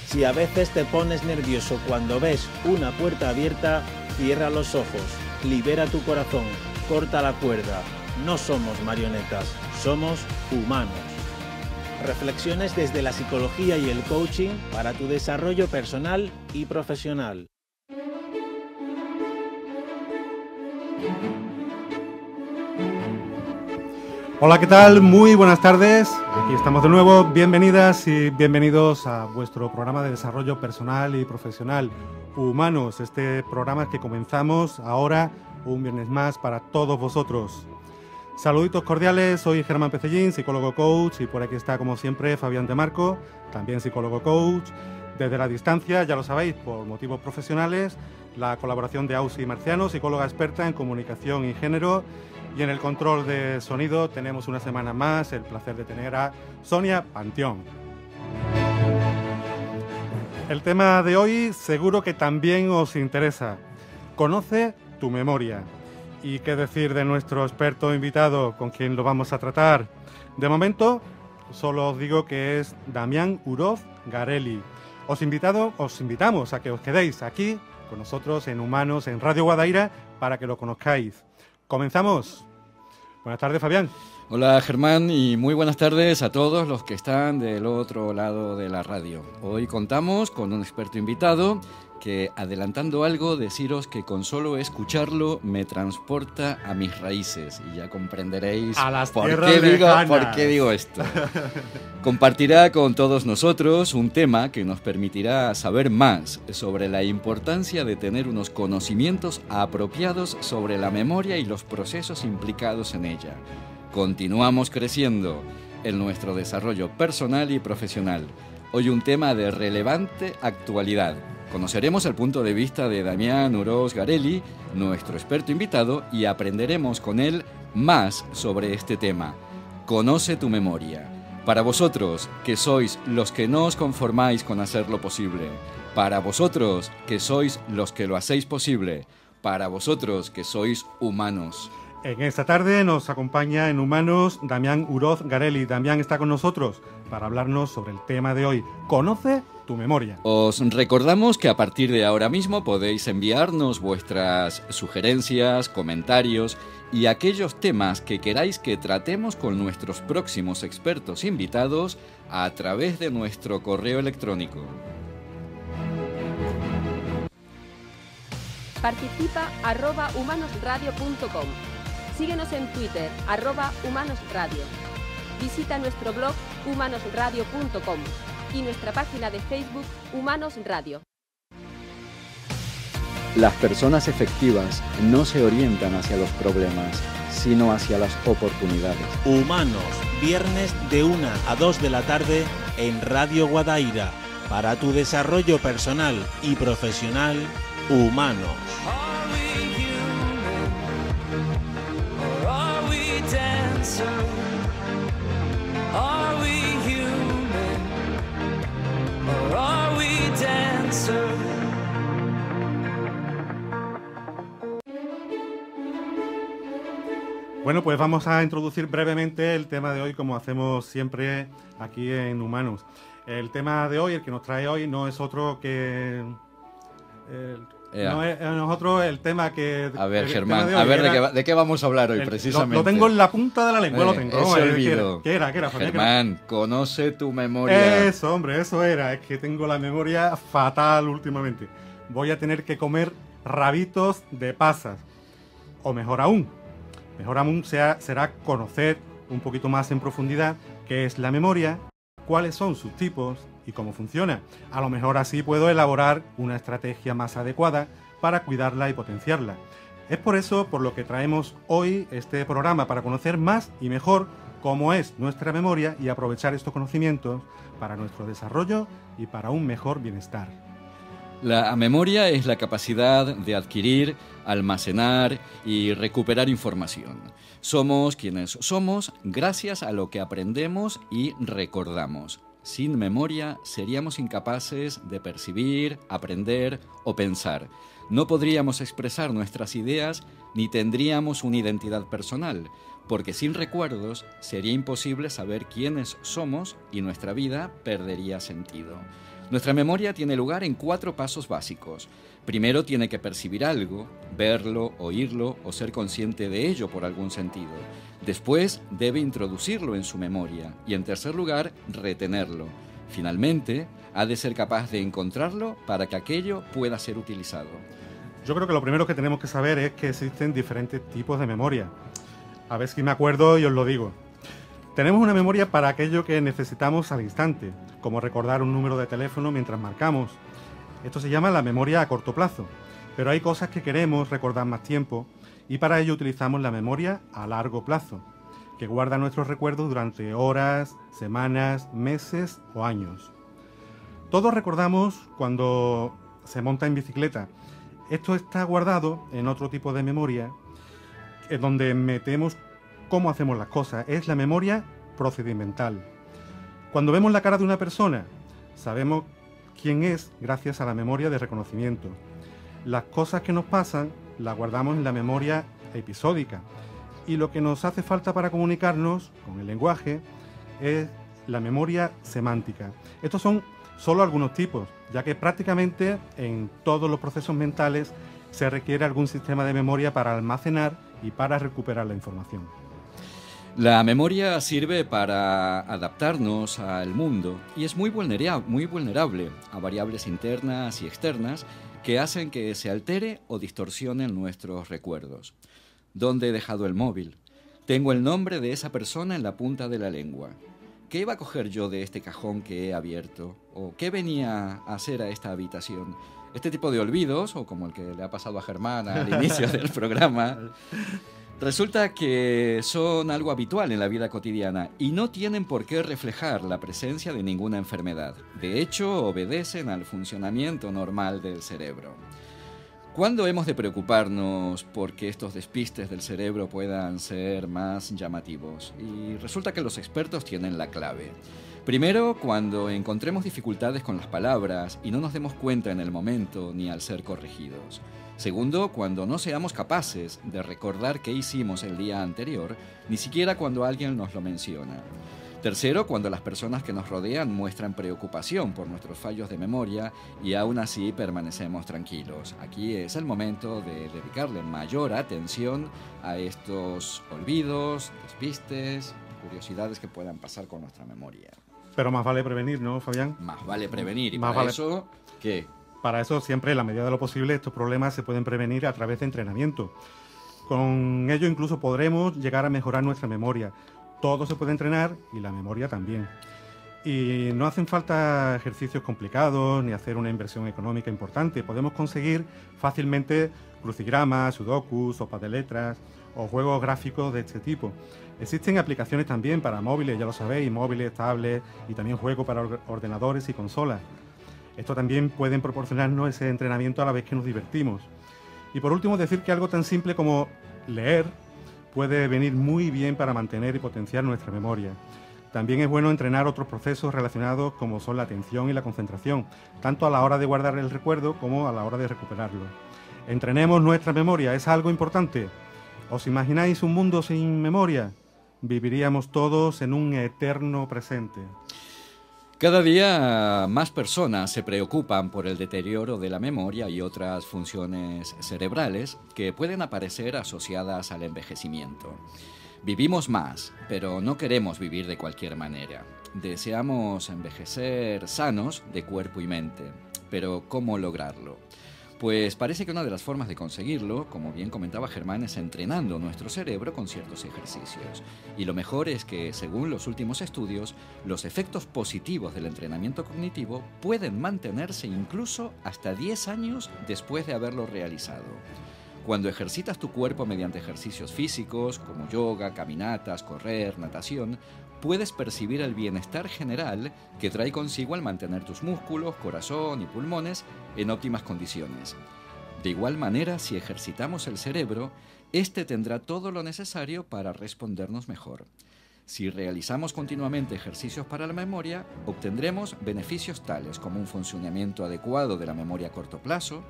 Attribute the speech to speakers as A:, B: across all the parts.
A: Si a veces te pones nervioso cuando ves una puerta abierta, cierra los ojos, libera tu corazón, corta la cuerda. No somos marionetas, somos humanos. Reflexiones desde la psicología y el coaching para tu desarrollo personal y profesional.
B: Hola, ¿qué tal? Muy buenas tardes. Aquí estamos de nuevo. Bienvenidas y bienvenidos a vuestro programa de desarrollo personal y profesional Humanos. Este programa que comenzamos ahora, un viernes más, para todos vosotros. Saluditos cordiales, soy Germán Pecellín, psicólogo coach, y por aquí está, como siempre, Fabián de Marco, también psicólogo coach. Desde la distancia, ya lo sabéis, por motivos profesionales, la colaboración de Ausi Marciano, psicóloga experta en comunicación y género. Y en el control de sonido tenemos una semana más el placer de tener a Sonia Panteón. El tema de hoy seguro que también os interesa. Conoce tu memoria. ¿Y qué decir de nuestro experto invitado con quien lo vamos a tratar? De momento, solo os digo que es Damián Uroz Garelli. Os invitamos a que os quedéis aquí con nosotros en Humanos, en Radio Guadaira, para que lo conozcáis. Comenzamos. Buenas tardes, Fabián.
C: Hola, Germán, y muy buenas tardes a todos los que están del otro lado de la radio. Hoy contamos con un experto invitado que, adelantando algo, deciros que con solo escucharlo me transporta a mis raíces, y ya comprenderéis por qué digo esto. Compartirá con todos nosotros un tema que nos permitirá saber más sobre la importancia de tener unos conocimientos apropiados sobre la memoria y los procesos implicados en ella. Continuamos creciendo en nuestro desarrollo personal y profesional. Hoy un tema de relevante actualidad. Conoceremos el punto de vista de Damián Uroz Garelli, nuestro experto invitado, y aprenderemos con él más sobre este tema. Conoce tu memoria. Para vosotros, que sois los que no os conformáis con hacerlo posible. Para vosotros, que sois los que lo hacéis posible. Para vosotros, que sois humanos.
B: En esta tarde nos acompaña en Humanos Damián Uroz Garelli. Damián está con nosotros para hablarnos sobre el tema de hoy. Conoce tu memoria.
C: Os recordamos que a partir de ahora mismo podéis enviarnos vuestras sugerencias, comentarios y aquellos temas que queráis que tratemos con nuestros próximos expertos invitados a través de nuestro correo electrónico.
D: Participa @humanosradio.com. Síguenos en Twitter @humanosradio. Visita nuestro blog humanosradio.com y nuestra página de Facebook Humanos Radio.
C: Las personas efectivas no se orientan hacia los problemas, sino hacia las oportunidades.
A: Humanos, viernes de 1 a 2 de la tarde en Radio Guadaira. Para tu desarrollo personal y profesional, Humanos.
B: Bueno, pues vamos a introducir brevemente el tema de hoy, como hacemos siempre aquí en Humanos. El tema de hoy, el que nos trae hoy, no es otro que... No es otro el tema que...
C: A ver, Germán, a ver ¿de qué vamos a hablar hoy precisamente?
B: Lo tengo en la punta de la lengua, lo tengo.
C: ¿Qué era? Germán, conoce tu memoria.
B: Eso, hombre, eso era. Es que tengo la memoria fatal últimamente. Voy a tener que comer rabitos de pasas. O mejor aún será conocer un poquito más en profundidad qué es la memoria, cuáles son sus tipos y cómo funciona. A lo mejor así puedo elaborar una estrategia más adecuada para cuidarla y potenciarla. Es por eso por lo que traemos hoy este programa, para conocer más y mejor cómo es nuestra memoria y aprovechar estos conocimientos para nuestro desarrollo y para un mejor bienestar.
C: La memoria es la capacidad de adquirir, almacenar y recuperar información. Somos quienes somos gracias a lo que aprendemos y recordamos. Sin memoria seríamos incapaces de percibir, aprender o pensar. No podríamos expresar nuestras ideas ni tendríamos una identidad personal, porque sin recuerdos sería imposible saber quiénes somos y nuestra vida perdería sentido. Nuestra memoria tiene lugar en 4 pasos básicos. Primero tiene que percibir algo, verlo, oírlo o ser consciente de ello por algún sentido. Después debe introducirlo en su memoria y en tercer lugar retenerlo. Finalmente, ha de ser capaz de encontrarlo para que aquello pueda ser utilizado.
B: Yo creo que lo primero que tenemos que saber es que existen diferentes tipos de memoria. A ver si me acuerdo y os lo digo. Tenemos una memoria para aquello que necesitamos al instante, como recordar un número de teléfono mientras marcamos. Esto se llama la memoria a corto plazo, pero hay cosas que queremos recordar más tiempo y para ello utilizamos la memoria a largo plazo, que guarda nuestros recuerdos durante horas, semanas, meses o años. Todos recordamos cuando se monta en bicicleta. Esto está guardado en otro tipo de memoria, en donde metemos cómo hacemos las cosas. Es la memoria procedimental. Cuando vemos la cara de una persona, sabemos quién es gracias a la memoria de reconocimiento. Las cosas que nos pasan las guardamos en la memoria episódica. Y lo que nos hace falta para comunicarnos con el lenguaje es la memoria semántica. Estos son solo algunos tipos, ya que prácticamente en todos los procesos mentales se requiere algún sistema de memoria para almacenar y para recuperar la información.
C: La memoria sirve para adaptarnos al mundo y es muy vulnerable a variables internas y externas que hacen que se altere o distorsionen nuestros recuerdos. ¿Dónde he dejado el móvil? Tengo el nombre de esa persona en la punta de la lengua. ¿Qué iba a coger yo de este cajón que he abierto? ¿O qué venía a hacer a esta habitación? Este tipo de olvidos, o como el que le ha pasado a Germán al inicio del programa, resulta que son algo habitual en la vida cotidiana y no tienen por qué reflejar la presencia de ninguna enfermedad. De hecho, obedecen al funcionamiento normal del cerebro. ¿Cuándo hemos de preocuparnos porque estos despistes del cerebro puedan ser más llamativos? Y resulta que los expertos tienen la clave. Primero, cuando encontremos dificultades con las palabras y no nos demos cuenta en el momento ni al ser corregidos. Segundo, cuando no seamos capaces de recordar qué hicimos el día anterior, ni siquiera cuando alguien nos lo menciona. Tercero, cuando las personas que nos rodean muestran preocupación por nuestros fallos de memoria y aún así permanecemos tranquilos. Aquí es el momento de dedicarle mayor atención a estos olvidos, despistes, curiosidades que puedan pasar con nuestra memoria.
B: Pero más vale prevenir, ¿no, Fabián?
C: Más vale prevenir. Y
B: más
C: para
B: vale...
C: eso, ¿qué?
B: Para eso siempre, en la medida de lo posible, estos problemas se pueden prevenir a través de entrenamiento. Con ello incluso podremos llegar a mejorar nuestra memoria. Todo se puede entrenar y la memoria también. Y no hacen falta ejercicios complicados ni hacer una inversión económica importante. Podemos conseguir fácilmente crucigramas, sudokus, sopas de letras o juegos gráficos de este tipo. Existen aplicaciones también para móviles, ya lo sabéis, móviles, tablets y también juegos para ordenadores y consolas. Esto también pueden proporcionarnos ese entrenamiento a la vez que nos divertimos. Y por último, decir que algo tan simple como leer puede venir muy bien para mantener y potenciar nuestra memoria. También es bueno entrenar otros procesos relacionados como son la atención y la concentración, tanto a la hora de guardar el recuerdo como a la hora de recuperarlo. Entrenemos nuestra memoria, ¿es algo importante? ¿Os imagináis un mundo sin memoria? Viviríamos todos en un eterno presente.
C: Cada día más personas se preocupan por el deterioro de la memoria y otras funciones cerebrales que pueden aparecer asociadas al envejecimiento. Vivimos más, pero no queremos vivir de cualquier manera. Deseamos envejecer sanos de cuerpo y mente, pero ¿cómo lograrlo? Pues parece que una de las formas de conseguirlo, como bien comentaba Germán, es entrenando nuestro cerebro con ciertos ejercicios. Y lo mejor es que, según los últimos estudios, los efectos positivos del entrenamiento cognitivo pueden mantenerse incluso hasta 10 años después de haberlo realizado. Cuando ejercitas tu cuerpo mediante ejercicios físicos, como yoga, caminatas, correr, natación, puedes percibir el bienestar general que trae consigo al mantener tus músculos, corazón y pulmones en óptimas condiciones. De igual manera, si ejercitamos el cerebro, este tendrá todo lo necesario para respondernos mejor. Si realizamos continuamente ejercicios para la memoria, obtendremos beneficios tales como un funcionamiento adecuado de la memoria a corto plazo,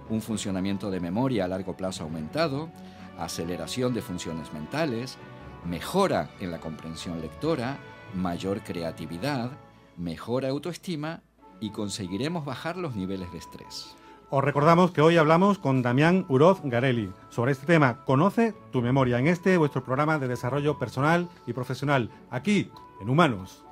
C: un funcionamiento de memoria a largo plazo aumentado, aceleración de funciones mentales, mejora en la comprensión lectora, mayor creatividad, mejor autoestima y conseguiremos bajar los niveles de estrés.
B: Os recordamos que hoy hablamos con Damián Uroz Garelli sobre este tema. Conoce tu memoria en vuestro programa de desarrollo personal y profesional, aquí en Humanos.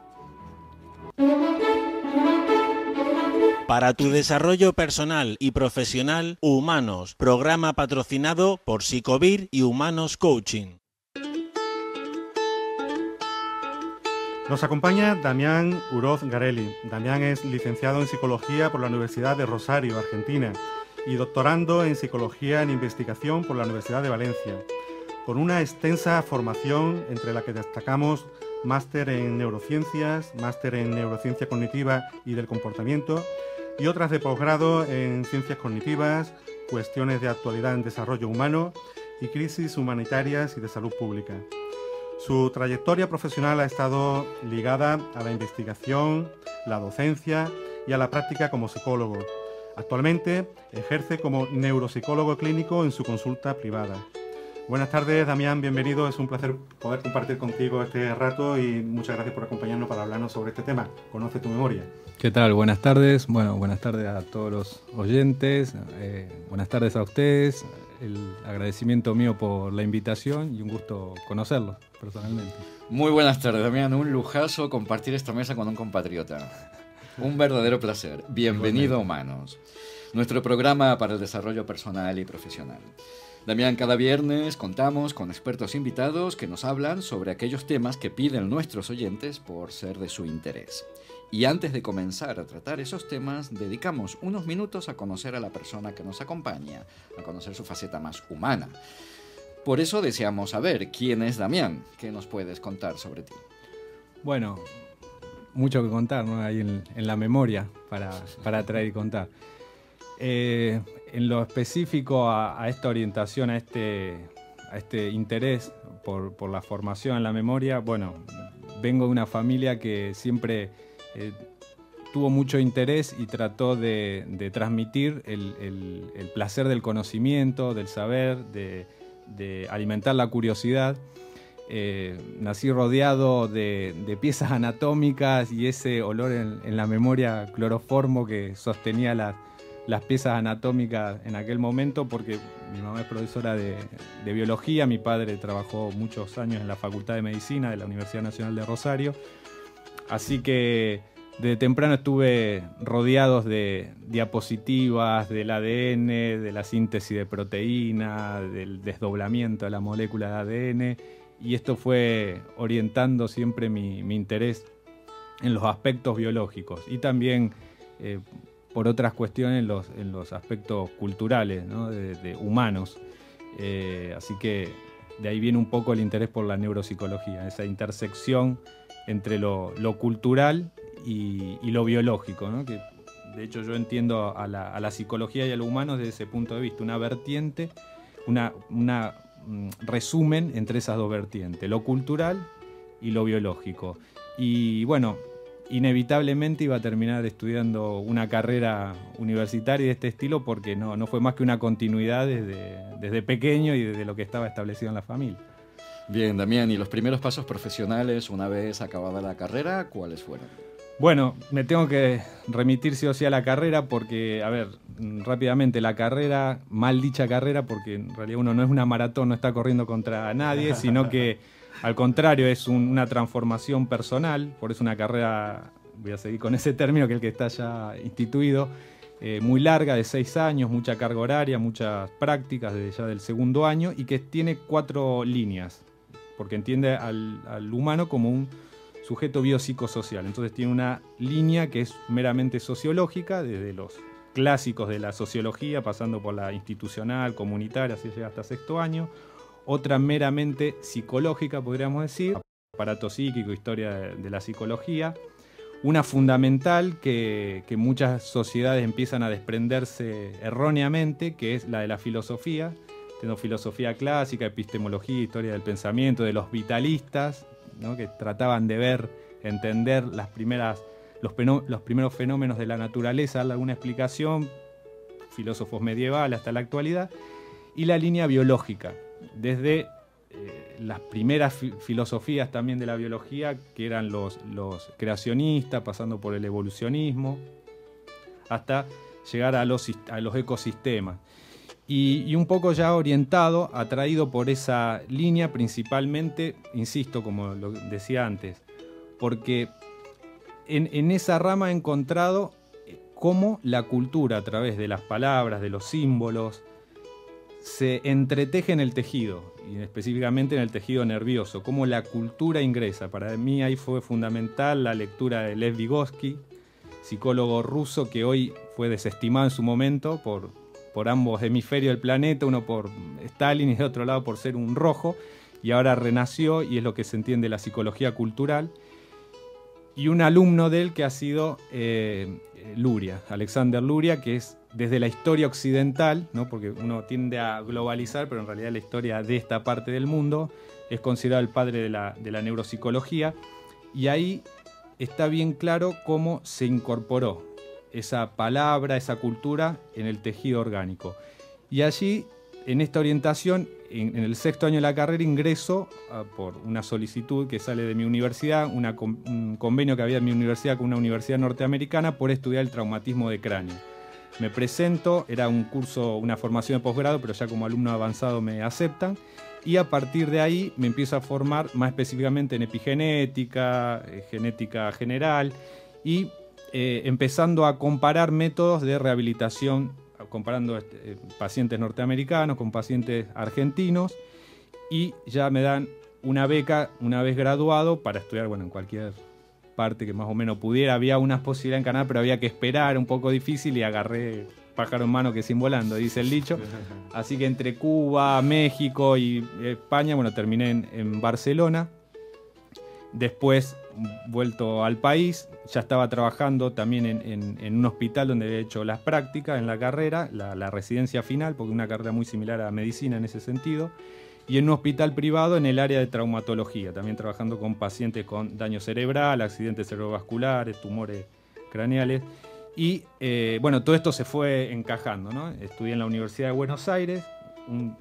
A: Para tu desarrollo personal y profesional, Humanos, programa patrocinado por Psicovir y Humanos Coaching.
B: Nos acompaña Damián Uroz Garelli. Damián es licenciado en Psicología por la Universidad de Rosario, Argentina, y doctorando en Psicología en Investigación por la Universidad de Valencia, con una extensa formación entre la que destacamos máster en Neurociencias, máster en Neurociencia Cognitiva y del Comportamiento, y otras de posgrado en Ciencias Cognitivas, Cuestiones de Actualidad en Desarrollo Humano y Crisis Humanitarias y de Salud Pública. Su trayectoria profesional ha estado ligada a la investigación, la docencia y a la práctica como psicólogo. Actualmente ejerce como neuropsicólogo clínico en su consulta privada. Buenas tardes, Damián, bienvenido. Es un placer poder compartir contigo este rato y muchas gracias por acompañarnos para hablarnos sobre este tema. Conoce tu memoria.
E: ¿Qué tal? Buenas tardes. Bueno, buenas tardes a todos los oyentes. Buenas tardes a ustedes. El agradecimiento mío por la invitación y un gusto conocerlos personalmente.
C: Muy buenas tardes, Damián. Un lujazo compartir esta mesa con un compatriota. Un verdadero placer. Bienvenido a Humanos, nuestro programa para el desarrollo personal y profesional. Damián, cada viernes contamos con expertos invitados que nos hablan sobre aquellos temas que piden nuestros oyentes por ser de su interés. Y antes de comenzar a tratar esos temas, dedicamos unos minutos a conocer a la persona que nos acompaña, a conocer su faceta más humana. Por eso deseamos saber quién es Damián. ¿Qué nos puedes contar sobre ti?
E: Bueno, mucho que contar, ¿no? Ahí en la memoria para traer y contar. En lo específico a esta orientación, a este interés por la formación en la memoria, bueno, vengo de una familia que siempre tuvo mucho interés y trató de transmitir el placer del conocimiento, del saber, de alimentar la curiosidad. Nací rodeado de piezas anatómicas y ese olor en la memoria cloroformo que sostenía las piezas anatómicas en aquel momento, porque mi mamá es profesora de biología, mi padre trabajó muchos años en la Facultad de Medicina de la Universidad Nacional de Rosario, así que de temprano estuve rodeados de diapositivas del ADN, de la síntesis de proteína, del desdoblamiento de la molécula de ADN, y esto fue orientando siempre mi interés en los aspectos biológicos y también por otras cuestiones en los aspectos culturales, ¿no? de humanos. Así que de ahí viene un poco el interés por la neuropsicología, esa intersección entre lo cultural y lo biológico, ¿no? Que de hecho yo entiendo a la psicología y a lo humano desde ese punto de vista, una vertiente, una resumen entre esas dos vertientes, lo cultural y lo biológico. Y bueno, inevitablemente iba a terminar estudiando una carrera universitaria de este estilo porque no fue más que una continuidad desde pequeño y desde lo que estaba establecido en la familia.
C: Bien, Damián, ¿y los primeros pasos profesionales una vez acabada la carrera, cuáles fueron?
E: Bueno, me tengo que remitir sí o sí a la carrera porque, a ver, rápidamente la carrera, mal dicha carrera, porque en realidad uno no es una maratón, no está corriendo contra nadie, sino que al contrario es una transformación personal, por eso una carrera, voy a seguir con ese término que es el que está ya instituido, muy larga, de 6 años, mucha carga horaria, muchas prácticas desde ya del segundo año y que tiene 4 líneas, porque entiende al humano como un sujeto biopsicosocial. Entonces tiene una línea que es meramente sociológica, desde los clásicos de la sociología, pasando por la institucional, comunitaria, así llega hasta 6º año. Otra meramente psicológica, podríamos decir, aparato psíquico, historia de la psicología. Una fundamental que muchas sociedades empiezan a desprenderse erróneamente, que es la de la filosofía. Tengo filosofía clásica, epistemología, historia del pensamiento, de los vitalistas, ¿no? Que trataban de ver, entender los primeros fenómenos de la naturaleza, darle alguna explicación, filósofos medievales hasta la actualidad, y la línea biológica, desde las primeras filosofías también de la biología, que eran los creacionistas, pasando por el evolucionismo, hasta llegar a los ecosistemas. Y un poco ya orientado, atraído por esa línea principalmente, insisto, como lo decía antes, porque en esa rama he encontrado cómo la cultura a través de las palabras, de los símbolos, se entreteje en el tejido, y específicamente en el tejido nervioso, cómo la cultura ingresa. Para mí ahí fue fundamental la lectura de Lev Vygotsky, psicólogo ruso que hoy fue desestimado en su momento por ambos hemisferios del planeta, uno por Stalin y de otro lado por ser un rojo, y ahora renació y es lo que se entiende la psicología cultural. Y un alumno de él que ha sido Luria, Alexander Luria, que es desde la historia occidental, ¿no? Porque uno tiende a globalizar, pero en realidad la historia de esta parte del mundo, es considerado el padre de la neuropsicología, y ahí está bien claro cómo se incorporó esa palabra, esa cultura en el tejido orgánico. Y allí, en esta orientación, en el 6º año de la carrera, ingreso por una solicitud que sale de mi universidad, un convenio que había en mi universidad con una universidad norteamericana por estudiar el traumatismo de cráneo. Me presento, era un curso, una formación de posgrado, pero ya como alumno avanzado me aceptan, y a partir de ahí me empiezo a formar más específicamente en epigenética, genética general, y empezando a comparar métodos de rehabilitación, comparando pacientes norteamericanos con pacientes argentinos, y ya me dan una beca una vez graduado para estudiar, bueno, en cualquier parte que más o menos pudiera. Había unas posibilidades en Canadá, pero había que esperar, un poco difícil, y agarré pájaro en mano que sin volando, dice el dicho. Así que entre Cuba, México y España, bueno, terminé en Barcelona. Después, vuelto al país, ya estaba trabajando también en un hospital donde había hecho las prácticas en la carrera, la residencia final, porque es una carrera muy similar a medicina en ese sentido, y en un hospital privado en el área de traumatología, también trabajando con pacientes con daño cerebral, accidentes cerebrovasculares, tumores craneales. Y bueno, todo esto se fue encajando, ¿no? Estudié en la Universidad de Buenos Aires, un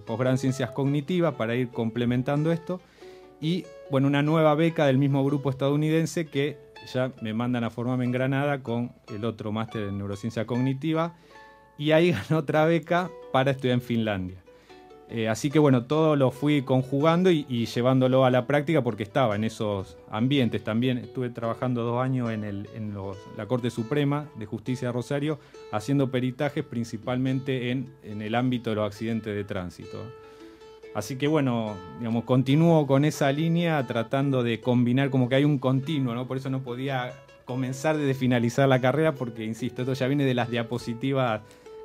E: posgrado en ciencias cognitivas para ir complementando esto. Y bueno, una nueva beca del mismo grupo estadounidense que ya me mandan a formarme en Granada con el otro máster en neurociencia cognitiva, y ahí gané otra beca para estudiar en Finlandia. Así que bueno, todo lo fui conjugando y llevándolo a la práctica porque estaba en esos ambientes. También estuve trabajando 2 años en la Corte Suprema de Justicia de Rosario, haciendo peritajes principalmente en el ámbito de los accidentes de tránsito. Así que bueno, digamos, continúo con esa línea tratando de combinar, como que hay un continuo, ¿no? Por eso no podía comenzar desde finalizar la carrera porque, insisto, esto ya viene de las diapositivas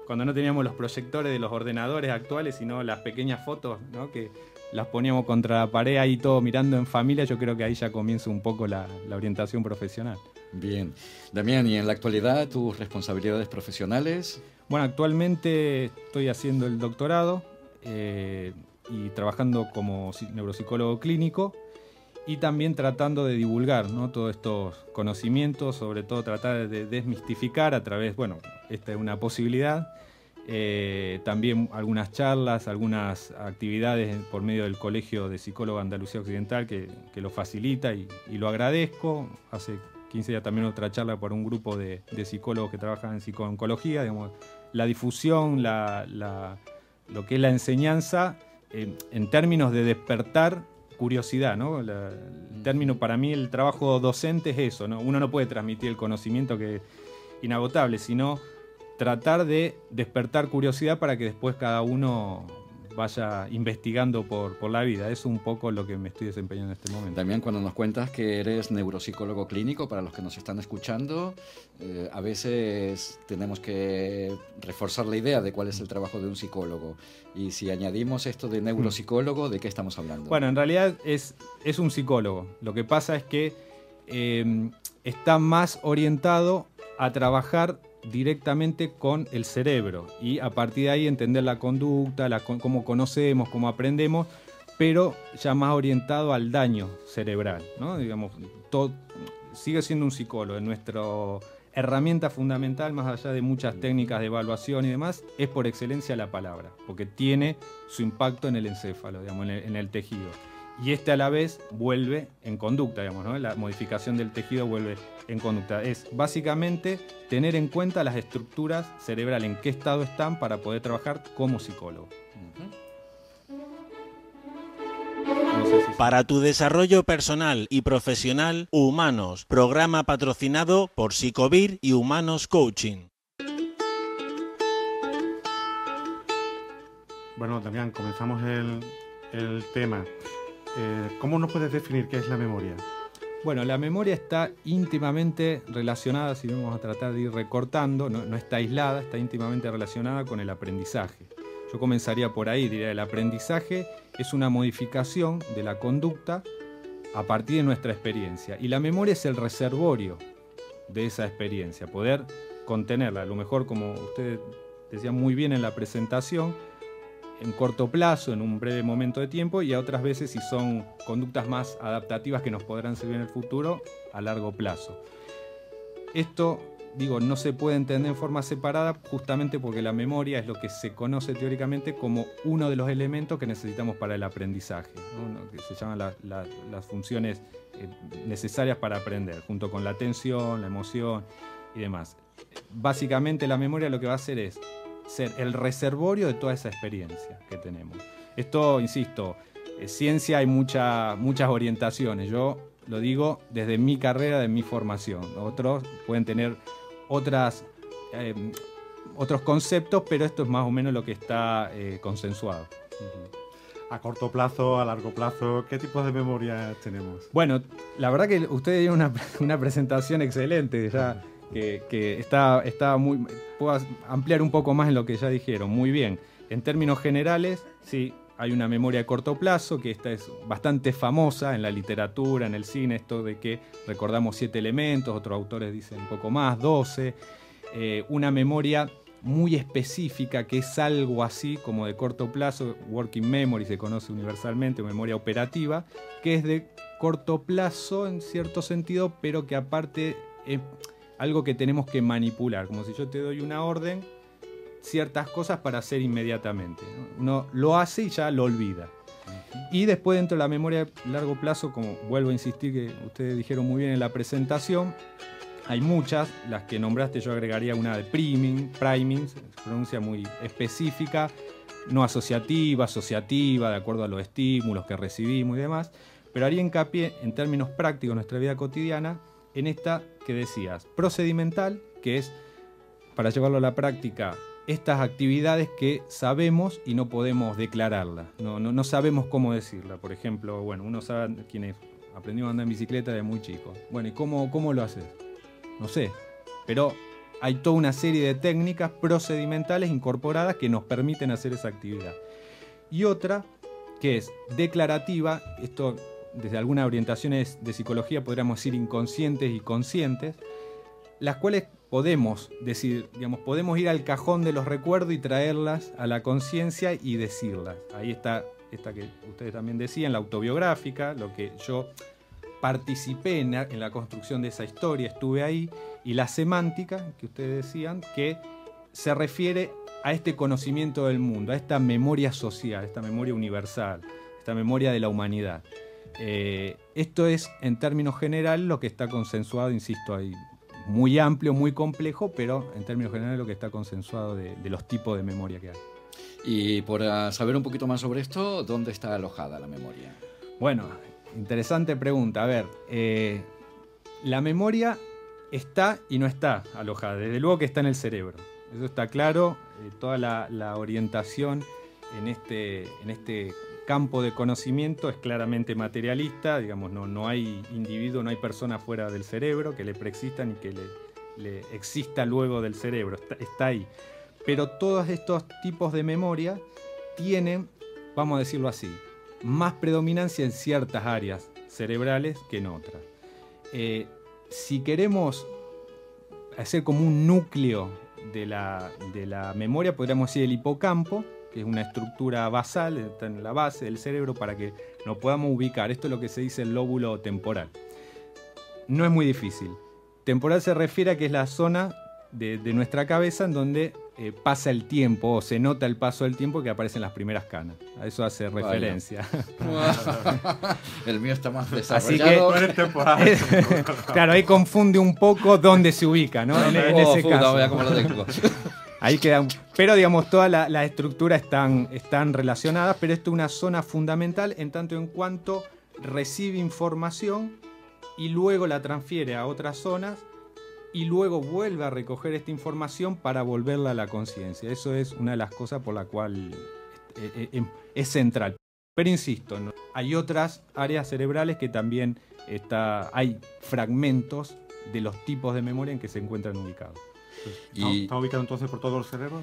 E: cuando no teníamos los proyectores de los ordenadores actuales, sino las pequeñas fotos, ¿no? Que las poníamos contra la pared ahí todo mirando en familia. Yo creo que ahí ya comienza un poco la orientación profesional.
C: Bien. Damián, ¿y en la actualidad tus responsabilidades profesionales?
E: Bueno, actualmente estoy haciendo el doctorado y trabajando como neuropsicólogo clínico, y también tratando de divulgar, ¿no? Todos estos conocimientos, sobre todo tratar de desmistificar a través, bueno, esta es una posibilidad, también algunas charlas, algunas actividades por medio del Colegio de Psicólogos de Andalucía Occidental que lo facilita y lo agradezco. Hace 15 días también otra charla por un grupo de psicólogos que trabajan en psicooncología, digamos, la difusión, lo que es la enseñanza en términos de despertar curiosidad, ¿no? El término para mí, el trabajo docente es eso, ¿no? Uno no puede transmitir el conocimiento que es inagotable, sino tratar de despertar curiosidad para que después cada uno vaya investigando por la vida. Es un poco lo que me estoy desempeñando en este momento.
C: También cuando nos cuentas que eres neuropsicólogo clínico, para los que nos están escuchando, a veces tenemos que reforzar la idea de cuál es el trabajo de un psicólogo. Y si añadimos esto de neuropsicólogo, ¿de qué estamos hablando?
E: Bueno, en realidad es un psicólogo. Lo que pasa es que está más orientado a trabajar directamente con el cerebro y a partir de ahí entender la conducta, cómo conocemos, cómo aprendemos, pero ya más orientado al daño cerebral, ¿no? Digamos, sigue siendo un psicólogo. Nuestra herramienta fundamental, más allá de muchas técnicas de evaluación y demás, es por excelencia la palabra, porque tiene su impacto en el encéfalo, digamos, en el tejido. y este a la vez vuelve en conducta, digamos, ¿no? La modificación del tejido vuelve en conducta. Es básicamente tener en cuenta las estructuras cerebrales, en qué estado están para poder trabajar como psicólogo. No sé si...
A: Para tu desarrollo personal y profesional, Humanos, programa patrocinado por Psicovir y Humanos Coaching.
B: Bueno, Damián, comenzamos el tema. ¿Cómo nos puedes definir qué es la memoria?
E: Bueno, la memoria está íntimamente relacionada, si vamos a tratar de ir recortando, no está aislada, está íntimamente relacionada con el aprendizaje. Yo comenzaría por ahí, diría, el aprendizaje es una modificación de la conducta a partir de nuestra experiencia. Y la memoria es el reservorio de esa experiencia, poder contenerla. A lo mejor, como usted decía muy bien en la presentación, en corto plazo, en un breve momento de tiempo, y a otras veces, si son conductas más adaptativas que nos podrán servir en el futuro, a largo plazo. Esto, digo, no se puede entender en forma separada justamente porque la memoria es lo que se conoce teóricamente como uno de los elementos que necesitamos para el aprendizaje, ¿no? Que se llaman las funciones necesarias para aprender, junto con la atención, la emoción y demás. Básicamente la memoria lo que va a hacer es ser el reservorio de toda esa experiencia que tenemos. Esto, insisto, ciencia hay muchas orientaciones. Yo lo digo desde mi carrera, de mi formación. Otros pueden tener otros conceptos, pero esto es más o menos lo que está consensuado.
B: A corto plazo, a largo plazo, ¿qué tipos de memoria tenemos?
E: Bueno, la verdad que ustedes dieron una presentación excelente, ya que está muy... Puedo ampliar un poco más en lo que ya dijeron. Muy bien. En términos generales, sí, hay una memoria de corto plazo, que esta es bastante famosa en la literatura, en el cine, esto de que recordamos 7 elementos, otros autores dicen un poco más, 12. Una memoria muy específica, que es algo así como de corto plazo, working memory se conoce universalmente, memoria operativa, que es de corto plazo en cierto sentido, pero que aparte es algo que tenemos que manipular, como si yo te doy una orden, ciertas cosas para hacer inmediatamente, ¿no? Uno lo hace y ya lo olvida. Y después, dentro de la memoria de largo plazo, como vuelvo a insistir que ustedes dijeron muy bien en la presentación, hay muchas, las que nombraste yo agregaría una de priming, se pronuncia muy específica, no asociativa, de acuerdo a los estímulos que recibimos y demás, pero haría hincapié en términos prácticos en nuestra vida cotidiana, en esta que decías, procedimental, que es, para llevarlo a la práctica, estas actividades que sabemos y no podemos declararlas, no sabemos cómo decirla. Por ejemplo, bueno, uno sabe, quienes aprendió a andar en bicicleta de muy chico. Bueno, ¿y cómo lo haces? No sé, pero hay toda una serie de técnicas procedimentales incorporadas que nos permiten hacer esa actividad. Y otra que es declarativa, esto desde algunas orientaciones de psicología podríamos decir inconscientes y conscientes, las cuales podemos decir, digamos, podemos ir al cajón de los recuerdos y traerlas a la conciencia y decirlas. Ahí está esta que ustedes también decían, la autobiográfica, lo que yo participé en la construcción de esa historia, estuve ahí, y la semántica, que ustedes decían, que se refiere a este conocimiento del mundo, a esta memoria social, esta memoria universal, esta memoria de la humanidad. Esto es, en términos generales, lo que está consensuado, insisto, ahí muy amplio, muy complejo, pero en términos generales lo que está consensuado de los tipos de memoria que hay.
C: Y por saber un poquito más sobre esto, ¿dónde está alojada la memoria?
E: Bueno, interesante pregunta. A ver, la memoria está y no está alojada. Desde luego que está en el cerebro. Eso está claro. Toda la orientación en este campo de conocimiento es claramente materialista. Digamos, no hay individuo, no hay persona fuera del cerebro que le preexista ni que le exista luego del cerebro. Está ahí. Pero todos estos tipos de memoria tienen, vamos a decirlo así, más predominancia en ciertas áreas cerebrales que en otras. Si queremos hacer como un núcleo de la memoria, podríamos decir el hipocampo, que es una estructura basal, está en la base del cerebro para que nos podamos ubicar. Esto es lo que se dice el lóbulo temporal. No es muy difícil. Temporal se refiere a que es la zona de nuestra cabeza en donde pasa el tiempo o se nota el paso del tiempo que aparecen las primeras canas. A eso hace referencia.
C: El mío está más desarrollado.
E: Así que, claro, ahí confunde un poco dónde se ubica, ¿no? En ese caso.
C: Vea cómo lo tengo.
E: Ahí queda. Pero digamos, todas las estructuras están relacionadas, pero esto es una zona fundamental en tanto en cuanto recibe información y luego la transfiere a otras zonas y luego vuelve a recoger esta información para volverla a la conciencia. Eso es una de las cosas por la cual es central. Pero insisto, ¿no? Hay otras áreas cerebrales que también hay fragmentos de los tipos de memoria en que se encuentran ubicados.
B: ¿Está ubicado entonces por todo el cerebro?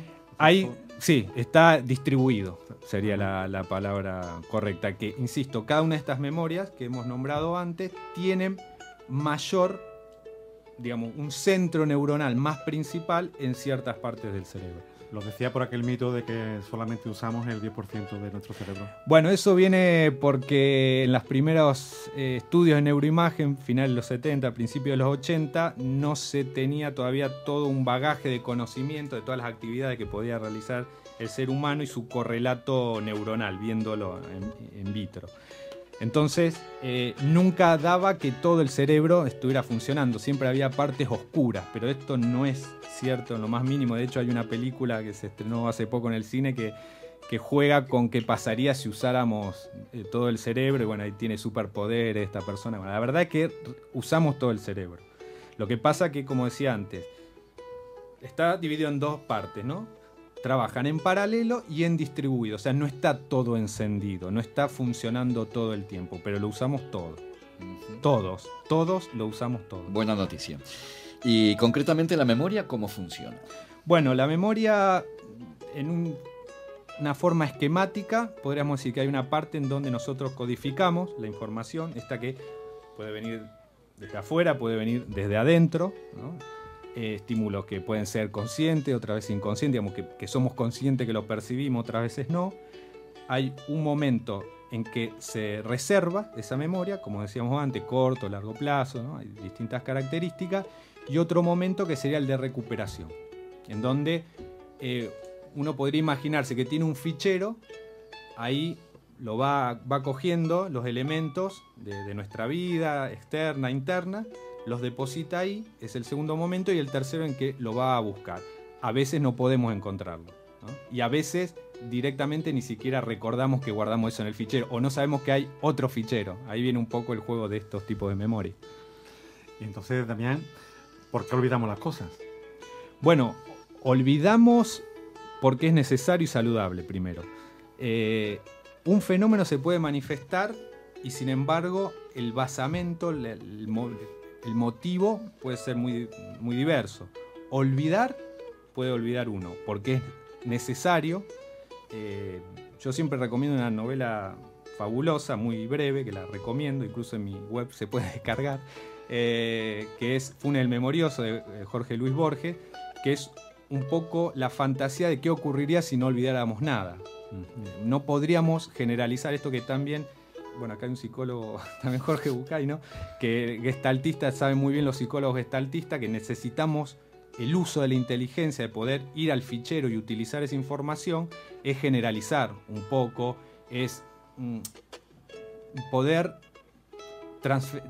E: Sí, está distribuido, sería la palabra correcta. Que, insisto, cada una de estas memorias que hemos nombrado antes tienen mayor, digamos, un centro neuronal más principal en ciertas partes del cerebro.
B: Lo decía por aquel mito de que solamente usamos el 10% de nuestro cerebro.
E: Bueno, eso viene porque en los primeros estudios de neuroimagen, finales de los 70, principios de los 80, no se tenía todavía todo un bagaje de conocimiento de todas las actividades que podía realizar el ser humano y su correlato neuronal, viéndolo en vitro. Entonces, nunca daba que todo el cerebro estuviera funcionando. Siempre había partes oscuras, pero esto no es cierto en lo más mínimo. De hecho, hay una película que se estrenó hace poco en el cine que juega con qué pasaría si usáramos todo el cerebro. Y bueno, ahí tiene superpoderes esta persona. Bueno, la verdad es que usamos todo el cerebro. Lo que pasa que, como decía antes, está dividido en dos partes, ¿no? Trabajan en paralelo y en distribuido. O sea, no está todo encendido, no está funcionando todo el tiempo, pero lo usamos todo. Todos lo usamos todo.
C: Buena noticia. Y concretamente la memoria, ¿cómo funciona?
E: Bueno, la memoria en una forma esquemática, podríamos decir que hay una parte en donde nosotros codificamos la información, esta que puede venir desde afuera, puede venir desde adentro, ¿no? Estímulos que pueden ser conscientes, otras veces inconscientes, digamos que somos conscientes que lo percibimos, otras veces no. Hay un momento en que se reserva esa memoria, como decíamos antes, corto, largo plazo, ¿no? Hay distintas características, y otro momento que sería el de recuperación, en donde uno podría imaginarse que tiene un fichero, ahí lo va cogiendo los elementos de nuestra vida, externa, interna, los deposita ahí, es el segundo momento, y el tercero en que lo va a buscar. A veces no podemos encontrarlo, ¿no? Y a veces directamente ni siquiera recordamos que guardamos eso en el fichero, o no sabemos que hay otro fichero. Ahí viene un poco el juego de estos tipos de memoria.
B: Y entonces, Damián, ¿por qué olvidamos las cosas?
E: Bueno, olvidamos porque es necesario y saludable, primero. Un fenómeno se puede manifestar y, sin embargo, el basamento, el motivo puede ser muy, muy diverso. Olvidar puede olvidar uno, porque es necesario. Yo siempre recomiendo una novela fabulosa, muy breve, que la recomiendo, incluso en mi web se puede descargar, que es Funes el Memorioso, de Jorge Luis Borges, que es un poco la fantasía de qué ocurriría si no olvidáramos nada. No podríamos generalizar esto que también... Bueno, acá hay un psicólogo, también Jorge Bucay, ¿no? Que gestaltista, saben muy bien los psicólogos gestaltistas que necesitamos el uso de la inteligencia, de poder ir al fichero y utilizar esa información, es generalizar un poco, es poder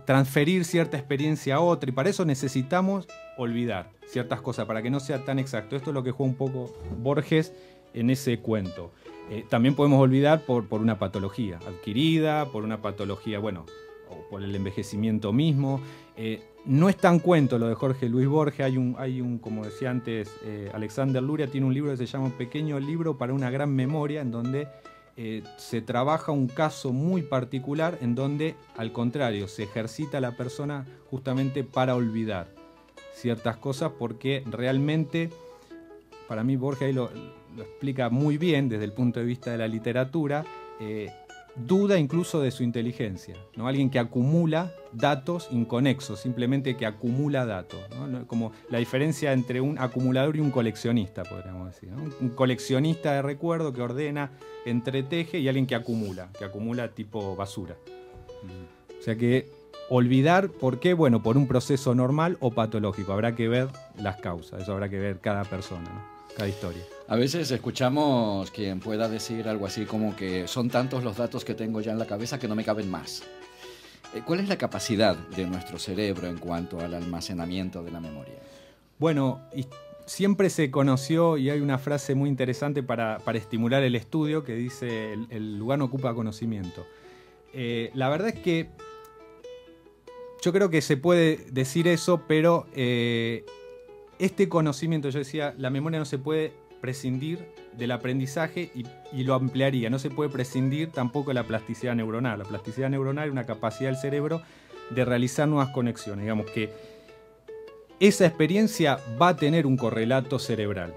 E: transferir cierta experiencia a otra, y para eso necesitamos olvidar ciertas cosas, para que no sea tan exacto. Esto es lo que juega un poco Borges en ese cuento. También podemos olvidar por una patología adquirida, por una patología, bueno, o por el envejecimiento mismo. No es tan cuento lo de Jorge Luis Borges. Hay un como decía antes, Alexander Luria tiene un libro que se llama Un pequeño libro para una gran memoria, en donde se trabaja un caso muy particular, en donde, al contrario, se ejercita a la persona justamente para olvidar ciertas cosas, porque realmente, para mí, Borges ahí lo explica muy bien desde el punto de vista de la literatura, duda incluso de su inteligencia, ¿no? Alguien que acumula datos inconexos, simplemente que acumula datos, ¿no? Como la diferencia entre un acumulador y un coleccionista, podríamos decir, ¿no? Un coleccionista de recuerdo que ordena, entreteje, y alguien que acumula tipo basura. O sea que olvidar, ¿por qué? Bueno, por un proceso normal o patológico. Habrá que ver las causas, eso habrá que ver cada persona, ¿no? Cada historia.
C: A veces escuchamos quien pueda decir algo así como que son tantos los datos que tengo ya en la cabeza que no me caben más. ¿Cuál es la capacidad de nuestro cerebro en cuanto al almacenamiento de la memoria?
E: Bueno, siempre se conoció, y hay una frase muy interesante para estimular el estudio, que dice: el lugar no ocupa conocimiento. La verdad es que yo creo que se puede decir eso, pero este conocimiento, yo decía, la memoria no se puede prescindir del aprendizaje y lo ampliaría. No se puede prescindir tampoco de la plasticidad neuronal. La plasticidad neuronal es una capacidad del cerebro de realizar nuevas conexiones. Digamos que esa experiencia va a tener un correlato cerebral.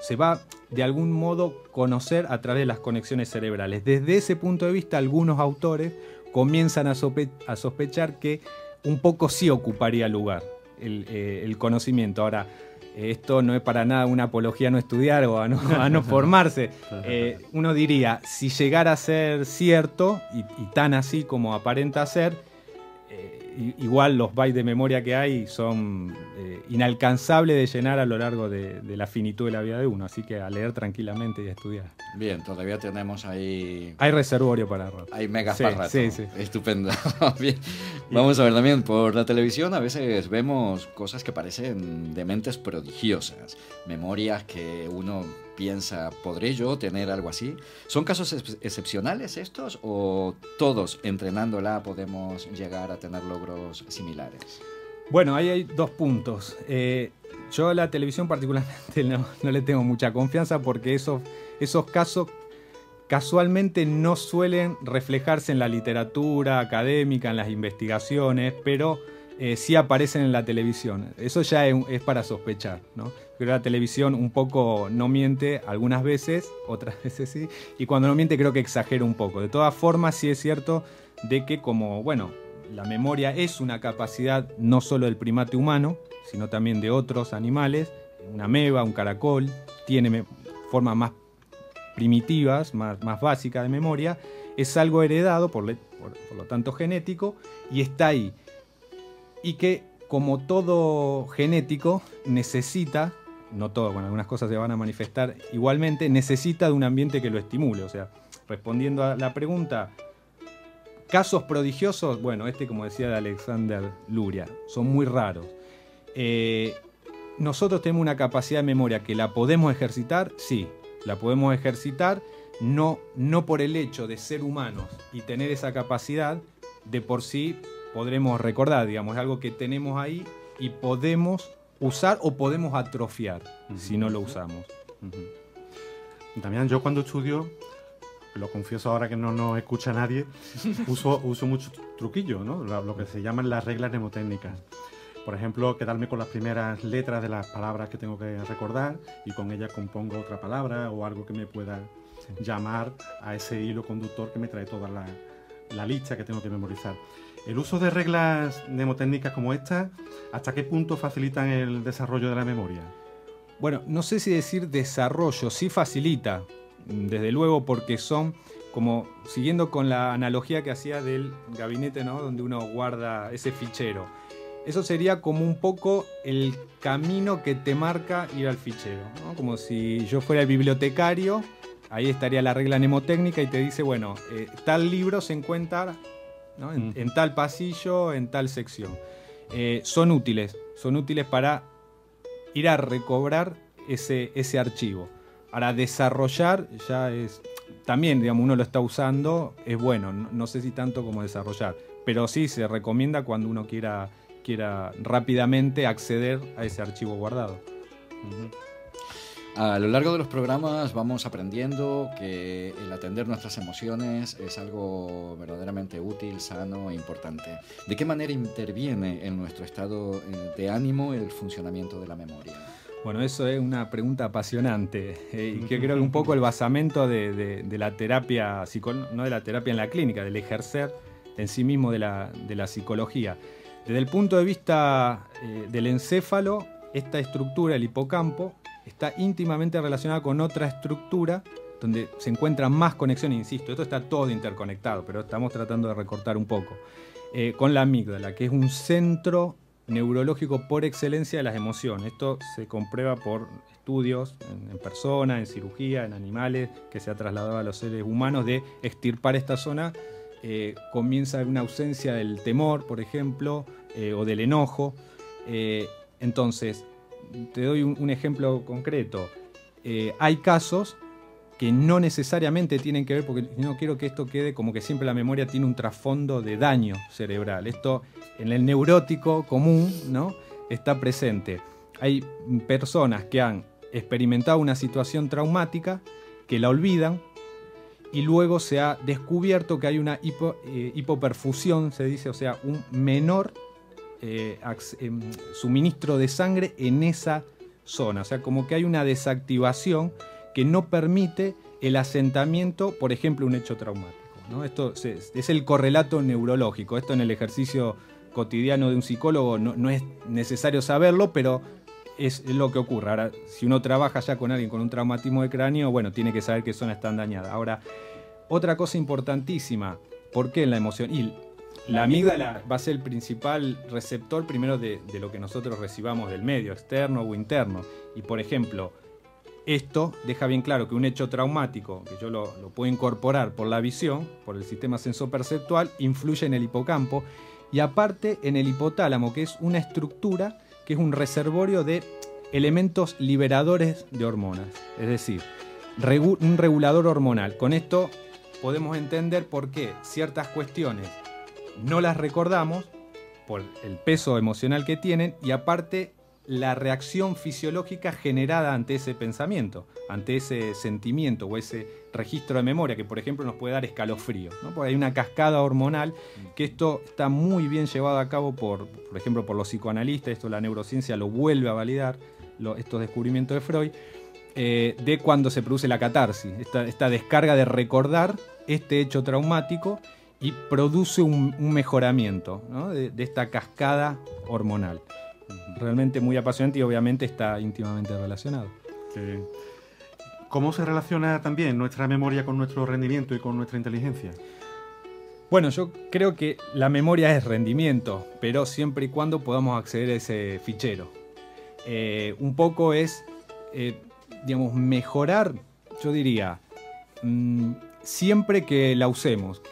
E: Se va de algún modo conocer a través de las conexiones cerebrales. Desde ese punto de vista, algunos autores comienzan a sospechar que un poco sí ocuparía lugar el conocimiento. Ahora, esto no es para nada una apología a no estudiar o a no formarse. Uno diría, si llegara a ser cierto y tan así como aparenta ser, igual los bytes de memoria que hay son inalcanzables de llenar a lo largo de la finitud de la vida de uno. Así que a leer tranquilamente y a estudiar.
C: Bien, todavía tenemos ahí...
E: Hay reservorio para rato.
C: Hay megas para rato.
E: Sí.
C: Estupendo. Bien. Vamos a ver también, por la televisión a veces vemos cosas que parecen de mentes prodigiosas. Memorias que uno piensa, ¿podré yo tener algo así? ¿Son casos excepcionales estos o todos entrenándola podemos llegar a tener logros similares?
E: Bueno, ahí hay dos puntos. Yo a la televisión particularmente no le tengo mucha confianza porque esos casos casualmente no suelen reflejarse en la literatura académica, en las investigaciones, pero sí aparecen en la televisión. Eso ya es para sospechar, ¿no? Creo que la televisión un poco no miente algunas veces, otras veces sí, y cuando no miente creo que exagera un poco. De todas formas, sí es cierto de que la memoria es una capacidad no solo del primate humano, sino también de otros animales. Una ameba, un caracol, tiene formas más primitivas, más básicas de memoria. Es algo heredado, por lo tanto genético, y está ahí. Y que, como todo genético, necesita, no todo, algunas cosas se van a manifestar igualmente, necesita de un ambiente que lo estimule. O sea, respondiendo a la pregunta, casos prodigiosos, bueno, como decía de Alexander Luria, son muy raros. Nosotros tenemos una capacidad de memoria que la podemos ejercitar, sí, la podemos ejercitar, no por el hecho de ser humanos y tener esa capacidad, de por sí podremos recordar, digamos, es algo que tenemos ahí y podemos usar o podemos atrofiar si no lo usamos.
B: Damián, yo cuando estudio, lo confieso ahora que no nos escucha nadie, uso muchos truquillos, ¿no? Lo que se llaman las reglas mnemotécnicas. Por ejemplo, quedarme con las primeras letras de las palabras que tengo que recordar y con ellas compongo otra palabra o algo que me pueda llamar a ese hilo conductor que me trae toda la lista que tengo que memorizar. El uso de reglas mnemotécnicas como esta, ¿hasta qué punto facilitan el desarrollo de la memoria?
E: Bueno, no sé si decir desarrollo, sí facilita, desde luego, porque son, como siguiendo con la analogía que hacía del gabinete, ¿no?, donde uno guarda ese fichero. Eso sería como un poco el camino que te marca ir al fichero, ¿no? Como si yo fuera el bibliotecario, ahí estaría la regla mnemotécnica y te dice, bueno, tal libro se encuentra, ¿no?, en tal pasillo, en tal sección. Son útiles para ir a recobrar ese archivo. Ahora, desarrollar ya es, también, digamos, uno lo está usando, es bueno, no sé si tanto como desarrollar, pero sí se recomienda cuando uno quiera rápidamente acceder a ese archivo guardado.
C: A lo largo de los programas vamos aprendiendo que el atender nuestras emociones es algo verdaderamente útil, sano e importante. ¿De qué manera interviene en nuestro estado de ánimo el funcionamiento de la memoria?
E: Bueno, eso es una pregunta apasionante y que creo que un poco el basamento de la terapia, no de la terapia en la clínica, del ejercer en sí mismo de la psicología. Desde el punto de vista del encéfalo, esta estructura, el hipocampo, está íntimamente relacionada con otra estructura donde se encuentran más conexiones. Insisto, esto está todo interconectado, pero estamos tratando de recortar un poco. con la amígdala, que es un centro neurológico por excelencia de las emociones. Esto se comprueba por estudios en personas, en cirugía, en animales, que se ha trasladado a los seres humanos, de extirpar esta zona. Comienza a haber una ausencia del temor, por ejemplo, o del enojo. Entonces, te doy un ejemplo concreto. Hay casos que no necesariamente tienen que ver, porque no quiero que esto quede como que siempre la memoria tiene un trasfondo de daño cerebral. Esto en el neurótico común, ¿no?, está presente. Hay personas que han experimentado una situación traumática, que la olvidan, y luego se ha descubierto que hay una hipoperfusión, se dice, o sea, un menor suministro de sangre en esa zona. O sea, como que hay una desactivación que no permite el asentamiento, por ejemplo, un hecho traumático, ¿no? Esto es el correlato neurológico. Esto en el ejercicio cotidiano de un psicólogo no es necesario saberlo, pero es lo que ocurre. Ahora, si uno trabaja ya con alguien con un traumatismo de cráneo, bueno, tiene que saber qué zonas están dañadas. Ahora, otra cosa importantísima, ¿por qué en la emoción? Y la amígdala va a ser el principal receptor primero de lo que nosotros recibamos del medio, externo o interno. Y, por ejemplo, esto deja bien claro que un hecho traumático, que yo lo puedo incorporar por la visión, por el sistema sensoperceptual, influye en el hipocampo y aparte en el hipotálamo, que es una estructura que es un reservorio de elementos liberadores de hormonas, es decir, un regulador hormonal. Con esto podemos entender por qué ciertas cuestiones no las recordamos por el peso emocional que tienen y aparte la reacción fisiológica generada ante ese pensamiento, ante ese sentimiento o ese registro de memoria que, por ejemplo, nos puede dar escalofrío, ¿no? Porque hay una cascada hormonal que esto está muy bien llevado a cabo por ejemplo, por los psicoanalistas. Esto la neurociencia lo vuelve a validar, estos descubrimientos de Freud, de cuando se produce la catarsis, esta descarga de recordar este hecho traumático y produce un mejoramiento, ¿no?, de esta cascada hormonal. Realmente muy apasionante y obviamente está íntimamente relacionado.
B: Sí. ¿Cómo se relaciona también nuestra memoria con nuestro rendimiento y con nuestra inteligencia?
E: Bueno, yo creo que la memoria es rendimiento, pero siempre y cuando podamos acceder a ese fichero. Un poco es, digamos, mejorar, yo diría, siempre que la usemos.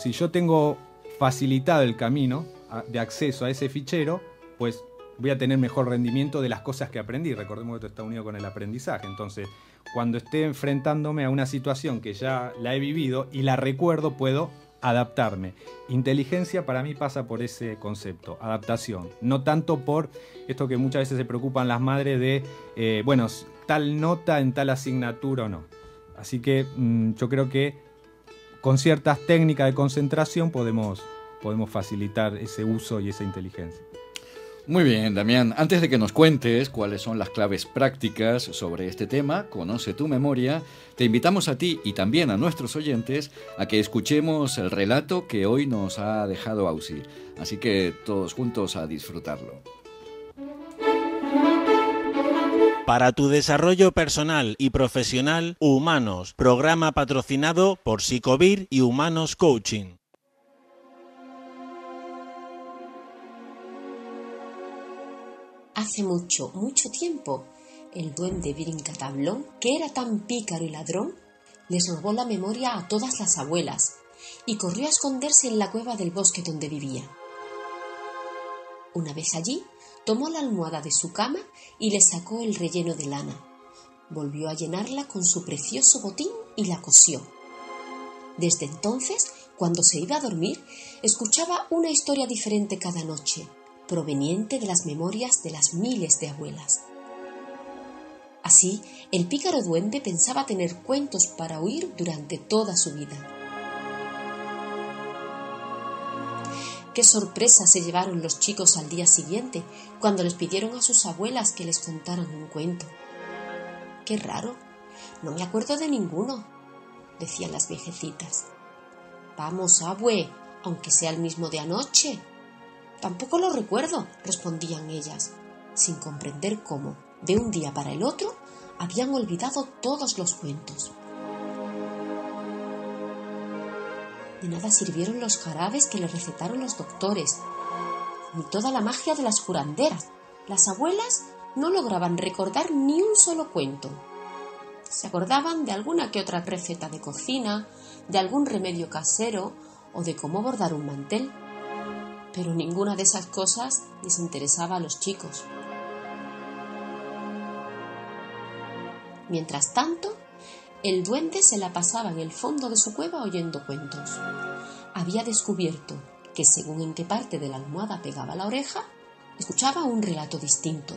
E: Si yo tengo facilitado el camino de acceso a ese fichero, pues voy a tener mejor rendimiento de las cosas que aprendí. Recordemos que esto está unido con el aprendizaje. Entonces, cuando esté enfrentándome a una situación que ya la he vivido y la recuerdo, puedo adaptarme. Inteligencia para mí pasa por ese concepto, adaptación. No tanto por esto que muchas veces se preocupan las madres de, bueno, tal nota en tal asignatura o no. Así que yo creo que con ciertas técnicas de concentración podemos facilitar ese uso y esa inteligencia.
C: Muy bien, Damián. Antes de que nos cuentes cuáles son las claves prácticas sobre este tema, Conoce tu memoria, te invitamos a ti y también a nuestros oyentes a que escuchemos el relato que hoy nos ha dejado Ausi. Así que todos juntos a disfrutarlo.
A: Para tu desarrollo personal y profesional, Humanos, programa patrocinado por Psicovir y Humanos Coaching.
F: Hace mucho, mucho tiempo, el duende Brincatablón, que era tan pícaro y ladrón, les robó la memoria a todas las abuelas y corrió a esconderse en la cueva del bosque donde vivía. Una vez allí, tomó la almohada de su cama y le sacó el relleno de lana. Volvió a llenarla con su precioso botín y la cosió. Desde entonces, cuando se iba a dormir, escuchaba una historia diferente cada noche, proveniente de las memorias de las miles de abuelas. Así, el pícaro duende pensaba tener cuentos para oír durante toda su vida. Qué sorpresa se llevaron los chicos al día siguiente, cuando les pidieron a sus abuelas que les contaran un cuento. Qué raro, no me acuerdo de ninguno, decían las viejecitas. Vamos, abue, aunque sea el mismo de anoche. Tampoco lo recuerdo, respondían ellas, sin comprender cómo, de un día para el otro, habían olvidado todos los cuentos. De nada sirvieron los jarabes que le recetaron los doctores, ni toda la magia de las curanderas. Las abuelas no lograban recordar ni un solo cuento. Se acordaban de alguna que otra receta de cocina, de algún remedio casero o de cómo bordar un mantel. Pero ninguna de esas cosas les interesaba a los chicos. Mientras tanto, el duende se la pasaba en el fondo de su cueva oyendo cuentos. Había descubierto que según en qué parte de la almohada pegaba la oreja, escuchaba un relato distinto.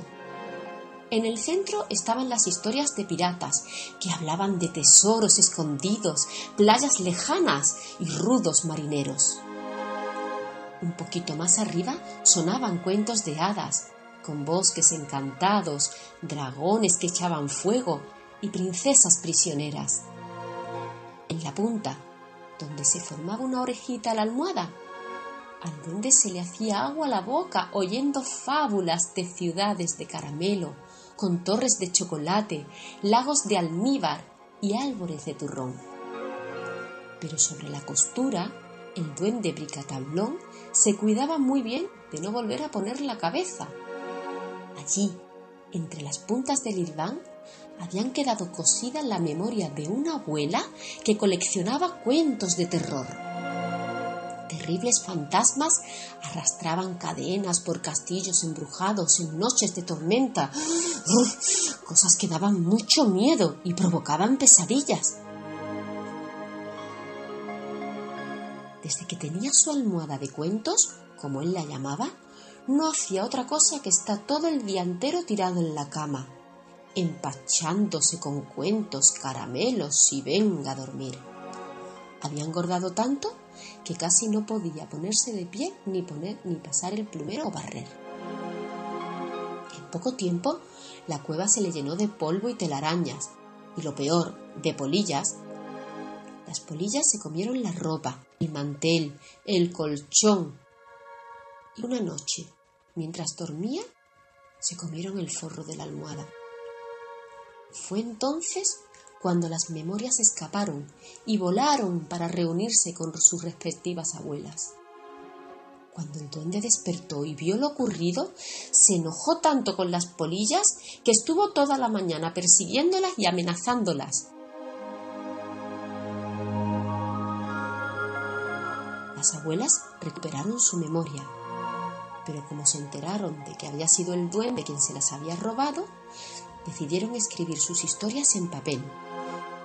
F: En el centro estaban las historias de piratas que hablaban de tesoros escondidos, playas lejanas y rudos marineros. Un poquito más arriba sonaban cuentos de hadas, con bosques encantados, dragones que echaban fuego y princesas prisioneras. En la punta, donde se formaba una orejita a la almohada, al duende se le hacía agua a la boca oyendo fábulas de ciudades de caramelo, con torres de chocolate, lagos de almíbar y árboles de turrón. Pero sobre la costura, el duende Bricatablón se cuidaba muy bien de no volver a poner la cabeza. Allí, entre las puntas del hilván, habían quedado cosidas la memoria de una abuela que coleccionaba cuentos de terror. Terribles fantasmas arrastraban cadenas por castillos embrujados en noches de tormenta. Cosas que daban mucho miedo y provocaban pesadillas. Desde que tenía su almohada de cuentos, como él la llamaba, no hacía otra cosa que estar todo el día entero tirado en la cama, empachándose con cuentos, caramelos y venga a dormir. Había engordado tanto que casi no podía ponerse de pie ni pasar el plumero o barrer. En poco tiempo, la cueva se le llenó de polvo y telarañas, y lo peor, de polillas. Las polillas se comieron la ropa, el mantel, el colchón. Y una noche, mientras dormía, se comieron el forro de la almohada. Fue entonces cuando las memorias escaparon y volaron para reunirse con sus respectivas abuelas. Cuando el duende despertó y vio lo ocurrido, se enojó tanto con las polillas que estuvo toda la mañana persiguiéndolas y amenazándolas. Las abuelas recuperaron su memoria, pero como se enteraron de que había sido el duende quien se las había robado, decidieron escribir sus historias en papel,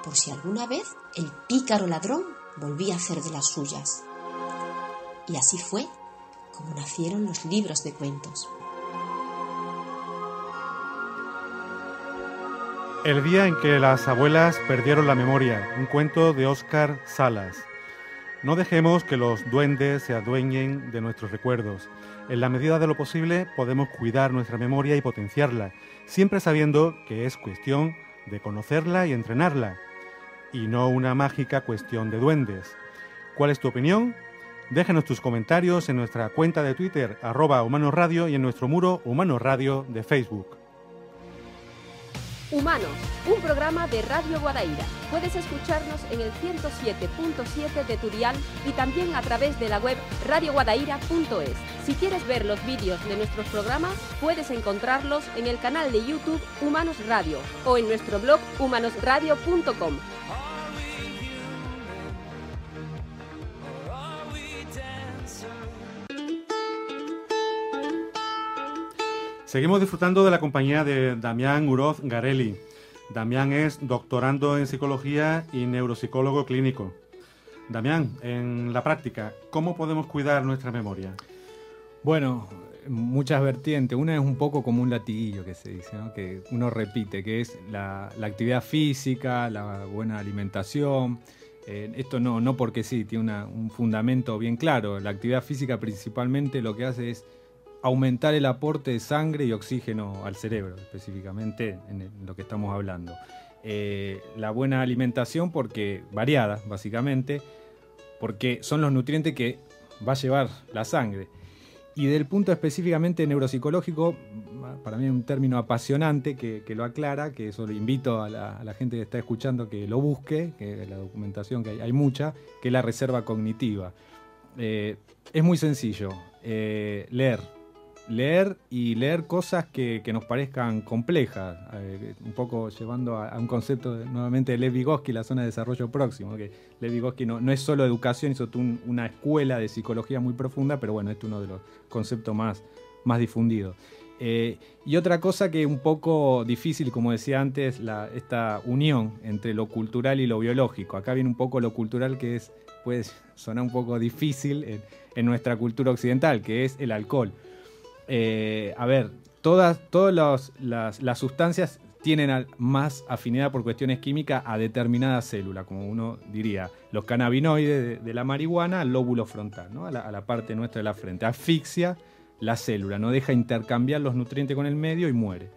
F: por si alguna vez el pícaro ladrón volvía a hacer de las suyas. Y así fue como nacieron los libros de cuentos.
B: El día en que las abuelas perdieron la memoria, un cuento de Óscar Salas. No dejemos que los duendes se adueñen de nuestros recuerdos. En la medida de lo posible podemos cuidar nuestra memoria y potenciarla, siempre sabiendo que es cuestión de conocerla y entrenarla, y no una mágica cuestión de duendes. ¿Cuál es tu opinión? Déjanos tus comentarios en nuestra cuenta de Twitter, @humanosradio, y en nuestro muro Humanos Radio de Facebook.
D: Humanos, un programa de Radio Guadaira. Puedes escucharnos en el 107.7 de tu dial y también a través de la web radioguadaira.es. Si quieres ver los vídeos de nuestros programas, puedes encontrarlos en el canal de YouTube Humanos Radio o en nuestro blog humanosradio.com.
B: Seguimos disfrutando de la compañía de Damián Uroz Garelli. Damián es doctorando en psicología y neuropsicólogo clínico. Damián, en la práctica, ¿cómo podemos cuidar nuestra memoria?
E: Bueno, muchas vertientes. Una es un poco como un latiguillo que se dice, ¿no? Que uno repite, que es la actividad física, la buena alimentación. Esto no porque sí, tiene un fundamento bien claro. La actividad física principalmente lo que hace es aumentar el aporte de sangre y oxígeno al cerebro, específicamente en lo que estamos hablando. La buena alimentación, porque variada, básicamente, porque son los nutrientes que va a llevar la sangre. Y del punto específicamente neuropsicológico, para mí es un término apasionante que lo aclara, que eso lo invito a la gente que está escuchando que lo busque, que la documentación que hay mucha, que es la reserva cognitiva. Es muy sencillo, leer y leer cosas que nos parezcan complejas, un poco llevando a un concepto nuevamente de Lev Vygotsky, la zona de desarrollo próximo, que Lev Vygotsky no es solo educación, hizo una escuela de psicología muy profunda, pero bueno, este es uno de los conceptos más difundidos. Y otra cosa que es un poco difícil, como decía antes, esta unión entre lo cultural y lo biológico. Acá viene un poco lo cultural, que puede sonar un poco difícil en nuestra cultura occidental, que es el alcohol. Todas las sustancias tienen más afinidad por cuestiones químicas a determinadas células, como uno diría, los cannabinoides de la marihuana al lóbulo frontal, ¿no? a la parte nuestra de la frente. Asfixia la célula, no deja intercambiar los nutrientes con el medio y muere,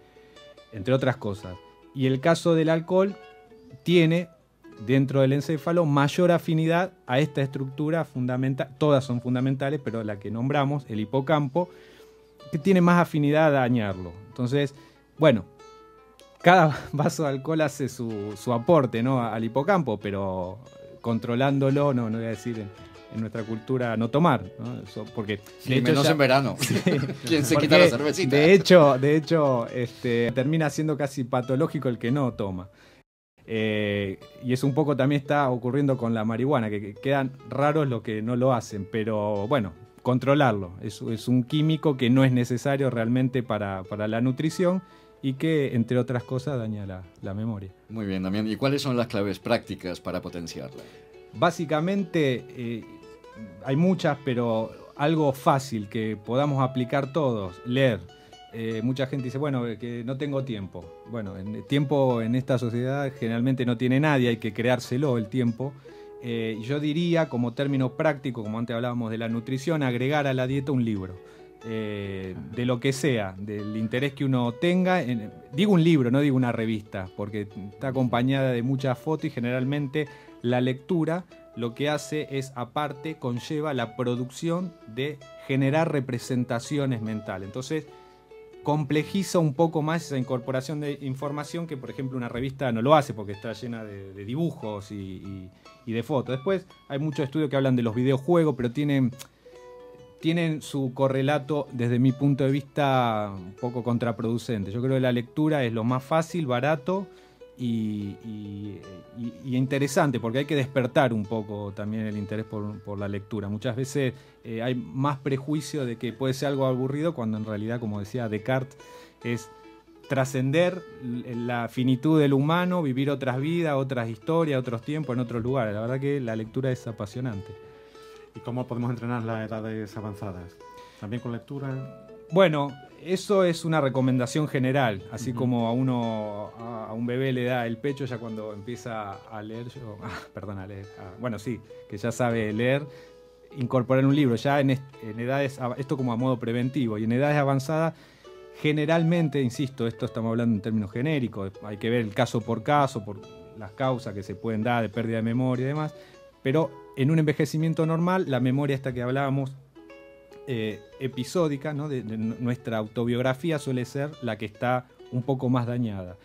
E: entre otras cosas. Y el caso del alcohol tiene dentro del encéfalo mayor afinidad a esta estructura fundamental, todas son fundamentales, pero la que nombramos, el hipocampo, que tiene más afinidad a dañarlo. Entonces, bueno, cada vaso de alcohol hace su aporte, ¿no? al hipocampo, pero controlándolo, no voy a decir en nuestra cultura no tomar, ¿no? Porque
C: sí, menos en verano. Sí, ¿quién se quita la cervecita?
E: De hecho, termina siendo casi patológico el que no toma. Y eso un poco también está ocurriendo con la marihuana, que quedan raros los que no lo hacen, pero bueno, controlarlo. Es un químico que no es necesario realmente para la nutrición y que, entre otras cosas, daña la memoria.
C: Muy bien, Damián. ¿Y cuáles son las claves prácticas para potenciarla?
E: Básicamente, hay muchas, pero algo fácil que podamos aplicar todos, leer. Mucha gente dice, bueno, que no tengo tiempo. Bueno, tiempo en esta sociedad generalmente no tiene nadie, hay que creárselo el tiempo. Yo diría, como término práctico, como antes hablábamos de la nutrición, agregar a la dieta un libro. De lo que sea, del interés que uno tenga. Digo un libro, no digo una revista, porque está acompañada de muchas fotos y generalmente la lectura lo que hace es, aparte, conlleva la producción de generar representaciones mentales. Entonces, complejiza un poco más esa incorporación de información que, por ejemplo, una revista no lo hace porque está llena de dibujos y de fotos. Después hay muchos estudios que hablan de los videojuegos, pero tienen su correlato, desde mi punto de vista, un poco contraproducente. Yo creo que la lectura es lo más fácil, barato y interesante, porque hay que despertar un poco también el interés por la lectura. Muchas veces hay más prejuicio de que puede ser algo aburrido, cuando en realidad, como decía Descartes, es trascender la finitud del humano, vivir otras vidas, otras historias, otros tiempos, en otros lugares. La verdad que la lectura es apasionante.
B: ¿Y cómo podemos entrenar las edades avanzadas? ¿También con lectura?
E: Bueno, eso es una recomendación general. Así como a un bebé le da el pecho ya cuando empieza a leer, que ya sabe leer, incorporar un libro. Ya en edades, esto como a modo preventivo, y en edades avanzadas, generalmente, insisto, esto estamos hablando en términos genéricos, hay que ver el caso por las causas que se pueden dar de pérdida de memoria y demás, pero en un envejecimiento normal, la memoria esta que hablábamos, episódica, ¿no? de nuestra autobiografía, suele ser la que está un poco más dañada.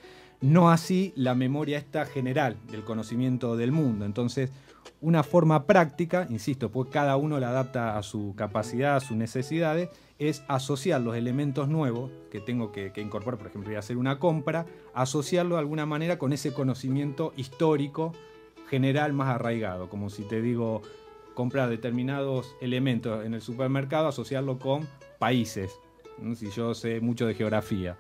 E: No así la memoria esta general del conocimiento del mundo. Entonces, una forma práctica, insisto, pues cada uno la adapta a su capacidad, a sus necesidades, es asociar los elementos nuevos que tengo que incorporar. Por ejemplo, voy a hacer una compra, asociarlo de alguna manera con ese conocimiento histórico general más arraigado, como si te digo, comprar determinados elementos en el supermercado, asociarlo con países, ¿no? Si yo sé mucho de geografía.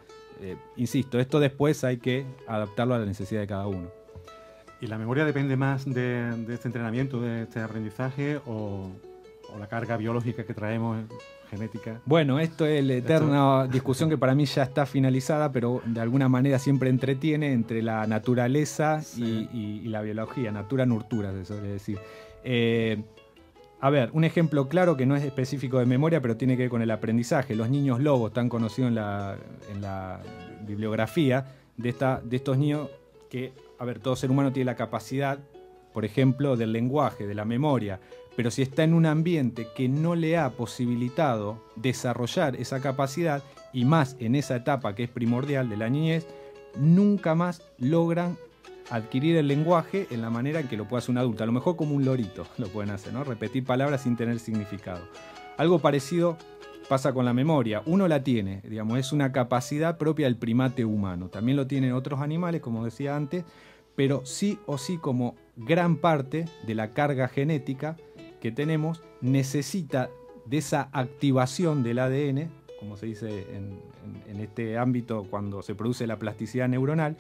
E: Insisto, esto después hay que adaptarlo a la necesidad de cada uno.
B: ¿Y la memoria depende más de este entrenamiento, de este aprendizaje, o la carga biológica que traemos, genética?
E: Bueno, esto es la eterna discusión que para mí ya está finalizada, pero de alguna manera siempre entretiene entre la naturaleza y la biología, natura nurtura, se suele decir. A ver, un ejemplo claro que no es específico de memoria, pero tiene que ver con el aprendizaje. Los niños lobos, tan conocidos en la bibliografía, de estos niños que, a ver, todo ser humano tiene la capacidad, por ejemplo, del lenguaje, de la memoria, pero si está en un ambiente que no le ha posibilitado desarrollar esa capacidad, y más en esa etapa que es primordial de la niñez, nunca más logran adquirir el lenguaje en la manera en que lo puede hacer un adulto. A lo mejor como un lorito lo pueden hacer, ¿no? Repetir palabras sin tener significado. Algo parecido pasa con la memoria. Uno la tiene, digamos, es una capacidad propia del primate humano. También lo tienen otros animales, como decía antes, pero sí o sí, como gran parte de la carga genética que tenemos, necesita de esa activación del ADN, como se dice en este ámbito cuando se produce la plasticidad neuronal,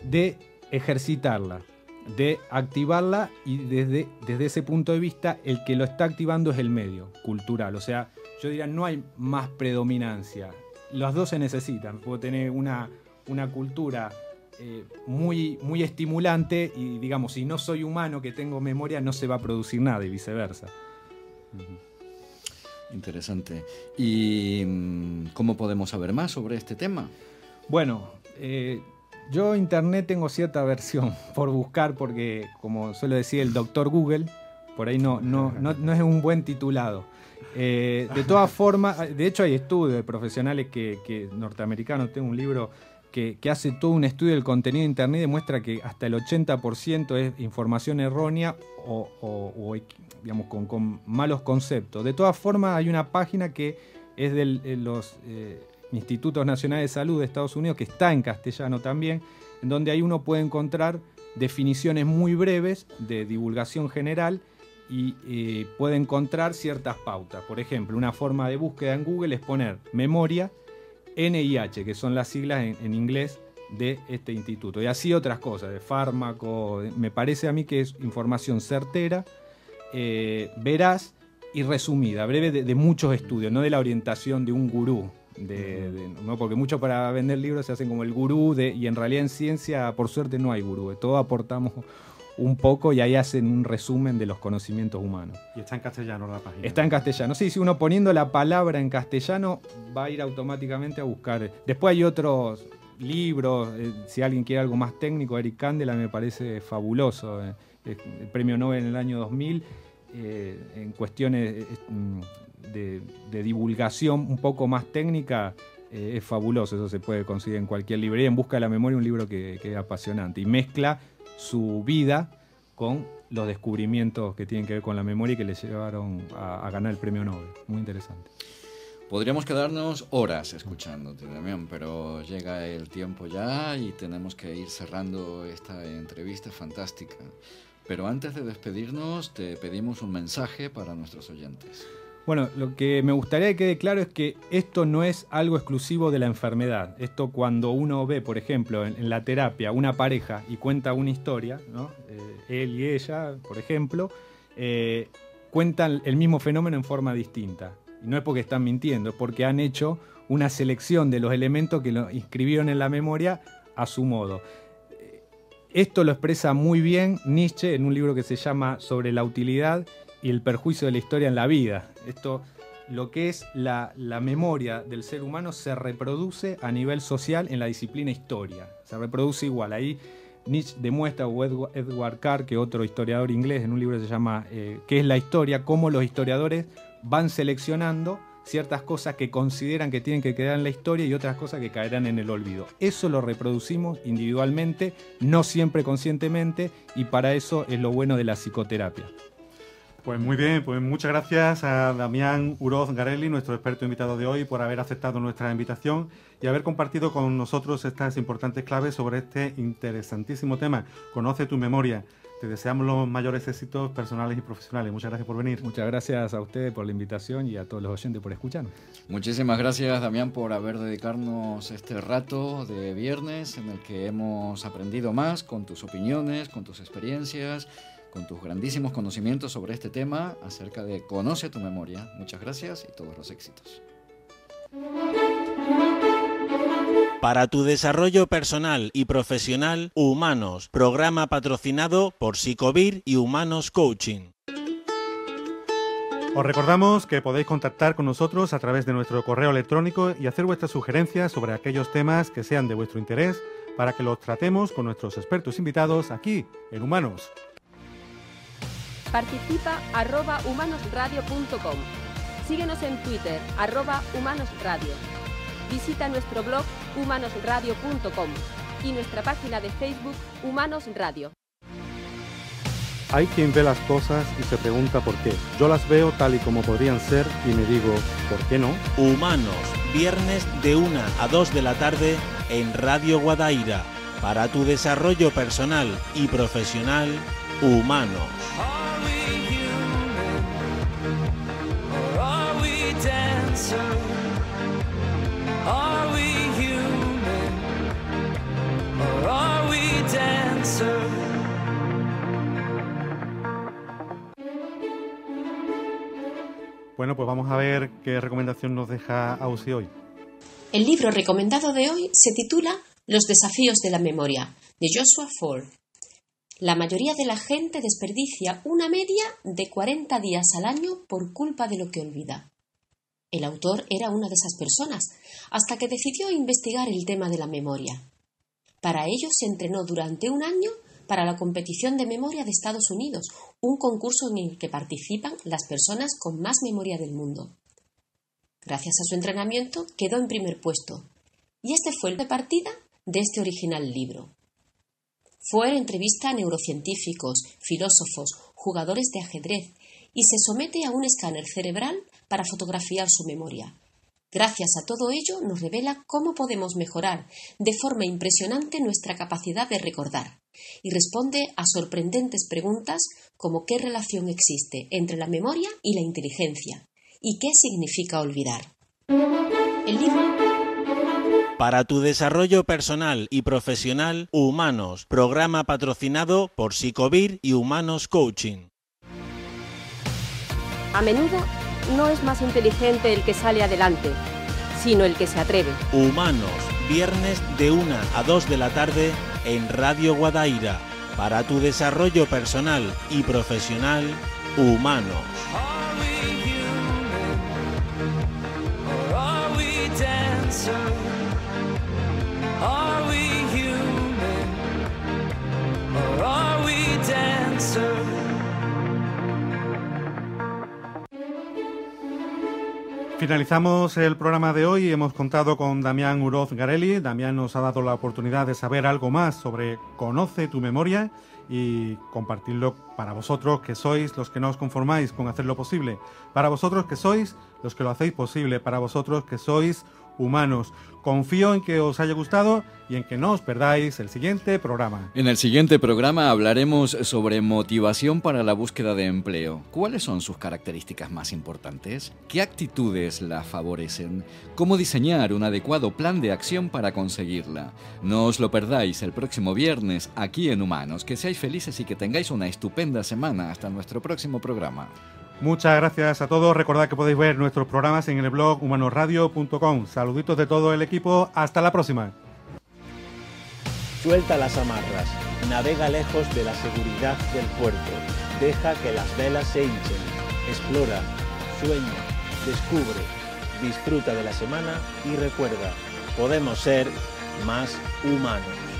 E: de ejercitarla, de activarla, y desde ese punto de vista el que lo está activando es el medio cultural. O sea, yo diría, no hay más predominancia. Los dos se necesitan. Puedo tener una cultura muy, muy estimulante y, digamos, si no soy humano que tengo memoria, no se va a producir nada y viceversa.
C: Interesante. ¿Y cómo podemos saber más sobre este tema?
E: Bueno, yo internet tengo cierta aversión por buscar, porque, como suele decir el doctor Google, por ahí no es un buen titulado. De todas formas, de hecho hay estudios de profesionales que norteamericanos. Tengo un libro que hace todo un estudio del contenido de internet y demuestra que hasta el 80% es información errónea o digamos, con malos conceptos. De todas formas, hay una página que es de los Institutos Nacionales de Salud de Estados Unidos, que está en castellano también, en donde ahí uno puede encontrar definiciones muy breves de divulgación general y puede encontrar ciertas pautas. Por ejemplo, una forma de búsqueda en Google es poner memoria, NIH, que son las siglas en inglés de este instituto. Y así otras cosas, de fármaco. Me parece a mí que es información certera, veraz y resumida, breve de muchos estudios, no de la orientación de un gurú. ¿No? Porque muchos para vender libros se hacen como el gurú, y en realidad en ciencia, por suerte, no hay gurú. Todos aportamos un poco y ahí hacen un resumen de los conocimientos humanos.
B: Y está en castellano la página.
E: Está en castellano. Sí, si uno poniendo la palabra en castellano va a ir automáticamente a buscar. Después hay otros libros, si alguien quiere algo más técnico, Eric Kandel me parece fabuloso. El premio Nobel en el año 2000, en cuestiones de divulgación un poco más técnica, es fabuloso. Eso se puede conseguir en cualquier librería. En Busca de la Memoria, un libro que es apasionante y mezcla su vida con los descubrimientos que tienen que ver con la memoria y que le llevaron a ganar el premio Nobel. Muy interesante.
C: Podríamos quedarnos horas escuchándote, Damián, pero llega el tiempo ya y tenemos que ir cerrando esta entrevista fantástica. Pero antes de despedirnos, te pedimos un mensaje para nuestros oyentes.
E: Bueno, lo que me gustaría que quede claro es que esto no es algo exclusivo de la enfermedad. Esto, cuando uno ve, por ejemplo, en la terapia, una pareja y cuenta una historia, ¿no? Él y ella, por ejemplo, cuentan el mismo fenómeno en forma distinta. Y no es porque están mintiendo, es porque han hecho una selección de los elementos que lo inscribieron en la memoria a su modo. Esto lo expresa muy bien Nietzsche en un libro que se llama Sobre la utilidad y el perjuicio de la historia en la vida. Esto, lo que es la memoria del ser humano, se reproduce a nivel social en la disciplina historia. Se reproduce igual. Ahí Nietzsche demuestra, o Edward Carr, que otro historiador inglés, en un libro que se llama ¿Qué es la historia?, cómo los historiadores van seleccionando ciertas cosas que consideran que tienen que quedar en la historia y otras cosas que caerán en el olvido. Eso lo reproducimos individualmente, no siempre conscientemente, y para eso es lo bueno de la psicoterapia.
B: Pues muy bien, pues muchas gracias a Damián Uroz Garelli, nuestro experto invitado de hoy, por haber aceptado nuestra invitación y haber compartido con nosotros estas importantes claves sobre este interesantísimo tema. Conoce tu memoria. Te deseamos los mayores éxitos personales y profesionales. Muchas gracias por venir.
E: Muchas gracias a ustedes por la invitación y a todos los oyentes por escucharnos.
C: Muchísimas gracias, Damián, por haber dedicarnos este rato de viernes en el que hemos aprendido más con tus opiniones, con tus experiencias, con tus grandísimos conocimientos sobre este tema acerca de Conoce tu memoria. Muchas gracias y todos los éxitos.
A: Para tu desarrollo personal y profesional, Humanos, programa patrocinado por Psicovir y Humanos Coaching.
B: Os recordamos que podéis contactar con nosotros a través de nuestro correo electrónico y hacer vuestras sugerencias sobre aquellos temas que sean de vuestro interés para que los tratemos con nuestros expertos invitados aquí en Humanos.
D: Participa @humanosradio.com. Síguenos en Twitter @humanosradio. Visita nuestro blog humanosradio.com y nuestra página de Facebook Humanos Radio.
B: Hay quien ve las cosas y se pregunta por qué. Yo las veo tal y como podrían ser y me digo, ¿por qué no?
A: Humanos, viernes de 1 a 2 de la tarde en Radio Guadaira. Para tu desarrollo personal y profesional, Humanos.
B: Bueno, pues vamos a ver qué recomendación nos deja Ausi hoy.
F: El libro recomendado de hoy se titula Los desafíos de la memoria, de Joshua Ford. La mayoría de la gente desperdicia una media de 40 días al año por culpa de lo que olvida. El autor era una de esas personas, hasta que decidió investigar el tema de la memoria. Para ello se entrenó durante un año para la competición de memoria de Estados Unidos, un concurso en el que participan las personas con más memoria del mundo. Gracias a su entrenamiento quedó en primer puesto, y este fue el de partida de este original libro. Ford entrevista a neurocientíficos, filósofos, jugadores de ajedrez y se somete a un escáner cerebral para fotografiar su memoria. Gracias a todo ello nos revela cómo podemos mejorar de forma impresionante nuestra capacidad de recordar y responde a sorprendentes preguntas como qué relación existe entre la memoria y la inteligencia y qué significa olvidar. El libro...
A: Para tu desarrollo personal y profesional, Humanos, programa patrocinado por Psicovir y Humanos Coaching.
D: A menudo no es más inteligente el que sale adelante, sino el que se atreve.
A: Humanos, viernes de 1 a 2 de la tarde en Radio Guadaira. Para tu desarrollo personal y profesional, Humanos.
B: Finalizamos el programa de hoy y hemos contado con Damián Uroz Garelli. Damián nos ha dado la oportunidad de saber algo más sobre Conoce tu memoria y compartirlo para vosotros que sois los que no os conformáis con hacerlo posible, para vosotros que sois los que lo hacéis posible, para vosotros que sois humanos. Confío en que os haya gustado y en que no os perdáis el siguiente programa.
C: En el siguiente programa hablaremos sobre motivación para la búsqueda de empleo. ¿Cuáles son sus características más importantes? ¿Qué actitudes la favorecen? ¿Cómo diseñar un adecuado plan de acción para conseguirla? No os lo perdáis el próximo viernes aquí en Humanos. Que seáis felices y que tengáis una estupenda semana. Hasta nuestro próximo programa.
B: Muchas gracias a todos. Recordad que podéis ver nuestros programas en el blog humanosradio.com. Saluditos de todo el equipo. Hasta la próxima.
A: Suelta las amarras. Navega lejos de la seguridad del puerto. Deja que las velas se hinchen. Explora, sueña, descubre, disfruta de la semana y recuerda, podemos ser más humanos.